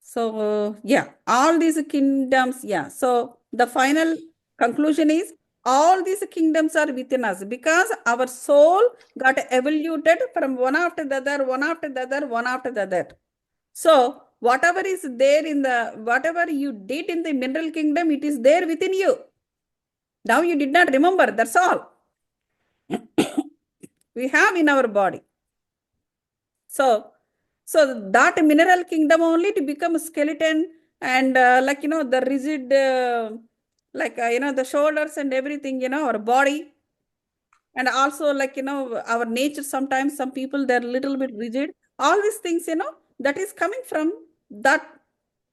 So yeah, all these kingdoms, yeah. So the final conclusion is all these kingdoms are within us because our soul got evolved from one after the other, one after the other, one after the other. So whatever is there whatever you did in the mineral kingdom, it is there within you. Now you did not remember, that's all. We have in our body. So that mineral kingdom only to become a skeleton and the rigid, the shoulders and everything, our body. And also our nature, sometimes some people, they're a little bit rigid. All these things, that is coming from that,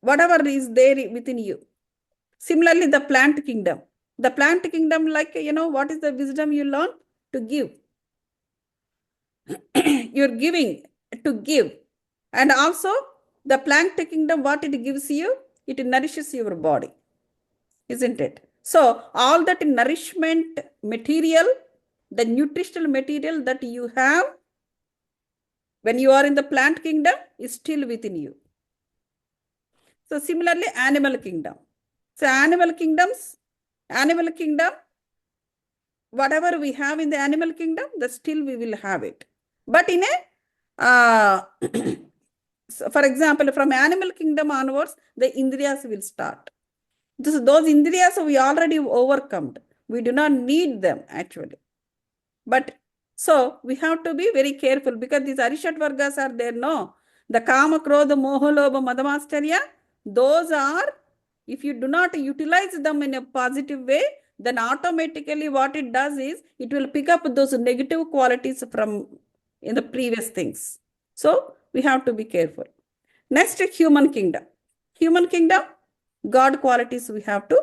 whatever is there within you. Similarly, the plant kingdom. The plant kingdom, what is the wisdom you learn? To give. You're giving to give. And also the plant kingdom, what it gives you, it nourishes your body, isn't it? So all that nourishment material, the nutritional material that you have when you are in the plant kingdom is still within you. So similarly, animal kingdom. So animal kingdom, whatever we have in the animal kingdom, that still we will have it. But in a, so for example, from animal kingdom onwards, the indriyas will start. Those indriyas we already overcome. We do not need them actually. But so we have to be very careful because these Arishat Vargas are there, no? The Kama, Krodha, Moha, Lobha, Madhamastarya, those are, if you do not utilize them in a positive way, then automatically what it does is, it will pick up those negative qualities from in the previous things. So we have to be careful. Next, human kingdom. Human kingdom, God qualities we have to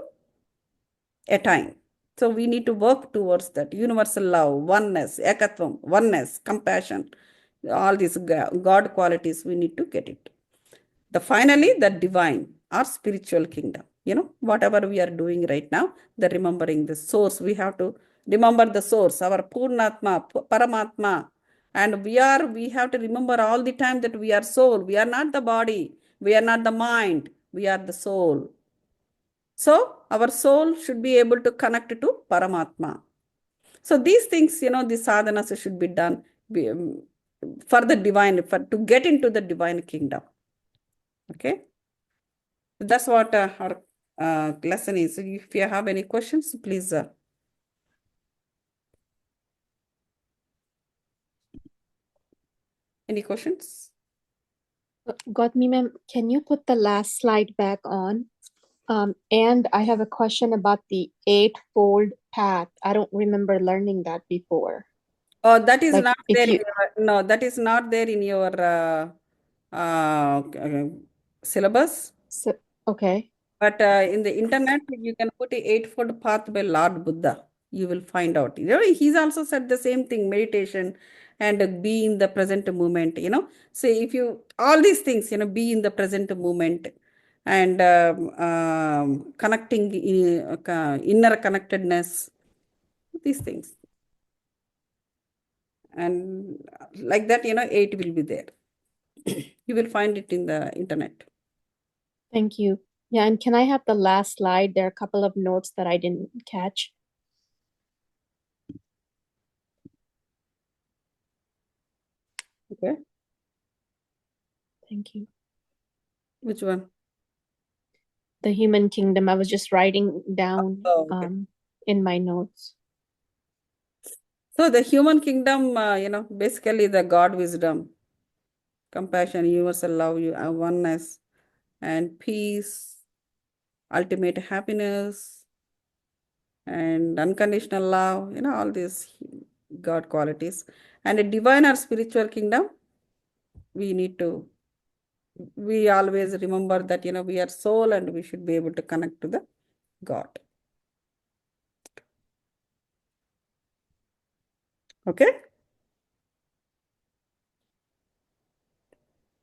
attain. So we need to work towards that. Universal love, oneness, ekatvam, oneness, compassion, all these God qualities, we need to get it. Finally, the divine or spiritual kingdom. Whatever we are doing right now, the remembering the source, we have to remember the source, our Purnatma, Paramatma. And we have to remember all the time that we are soul. We are not the body. We are not the mind. We are the soul. So our soul should be able to connect to Paramatma. So these things, the sadhanas should be done for the divine, to get into the divine kingdom. Okay. That's what our lesson is. If you have any questions, please. Any questions? Gautami ma'am, can you put the last slide back on? And I have a question about the eightfold path. I don't remember learning that before. Oh, that is Like not if there in you, your, no, that is not there in your syllabus. so, okay, But in the internet, you can put a eightfold path by Lord Buddha. You will find out. You know, he's also said the same thing, meditation and be in the present moment, you know. So if you, all these things, you know, be in the present moment and connecting inner connectedness, these things. And like that, you know, 8 will be there. You will find it in the internet. thank you. Yeah, and can I have the last slide? There are a couple of notes that I didn't catch. Okay. Thank you. Which one? The human kingdom, I was just writing down Oh, okay. in my notes. So the human kingdom, you know, basically the God wisdom, compassion, universal love, oneness, and peace, ultimate happiness, and unconditional love, you know, all these God qualities. And a divine or spiritual kingdom, we always remember that, you know, we are soul and we should be able to connect to the God. Okay?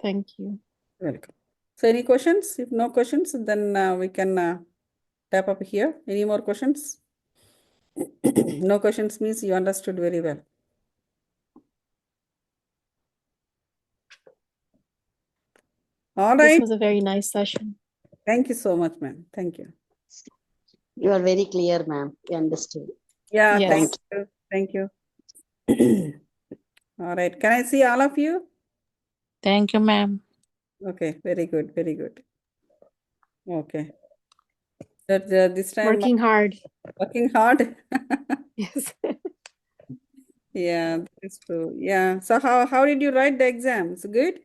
Thank you. Welcome. So any questions? If no questions, then we can tap up here. Any more questions? No questions means you understood very well. All This right. was a very nice session. Thank you so much, ma'am. Thank you. You are very clear, ma'am. We understood. Yeah, Yes. thank you. Thank you. All right. Can I see all of you? Thank you, ma'am. Okay, very good, very good. Okay. That this time Working hard. working hard. Yes. Yeah, that's true. Yeah. So how did you write the exams? Good?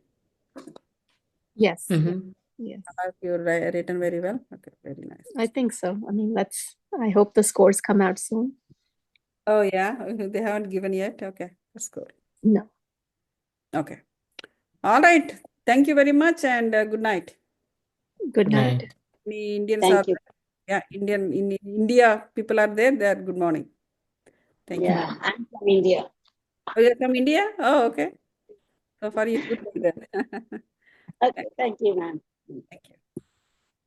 Yes. Mhm. Yes. Have you written very well? Okay, very nice. I think so. I mean, I hope the scores come out soon. Oh yeah, they haven't given yet. Okay, that's good. No. Okay. All right. Thank you very much and good night. Good Good night. night. Any Indians Thank are you. there? Yeah, in India people are there. They are good morning. Thank you. Yeah, I'm from India. Oh, you're from India? Oh, okay. So far you good day then. Okay, thank you, ma'am. Thank you.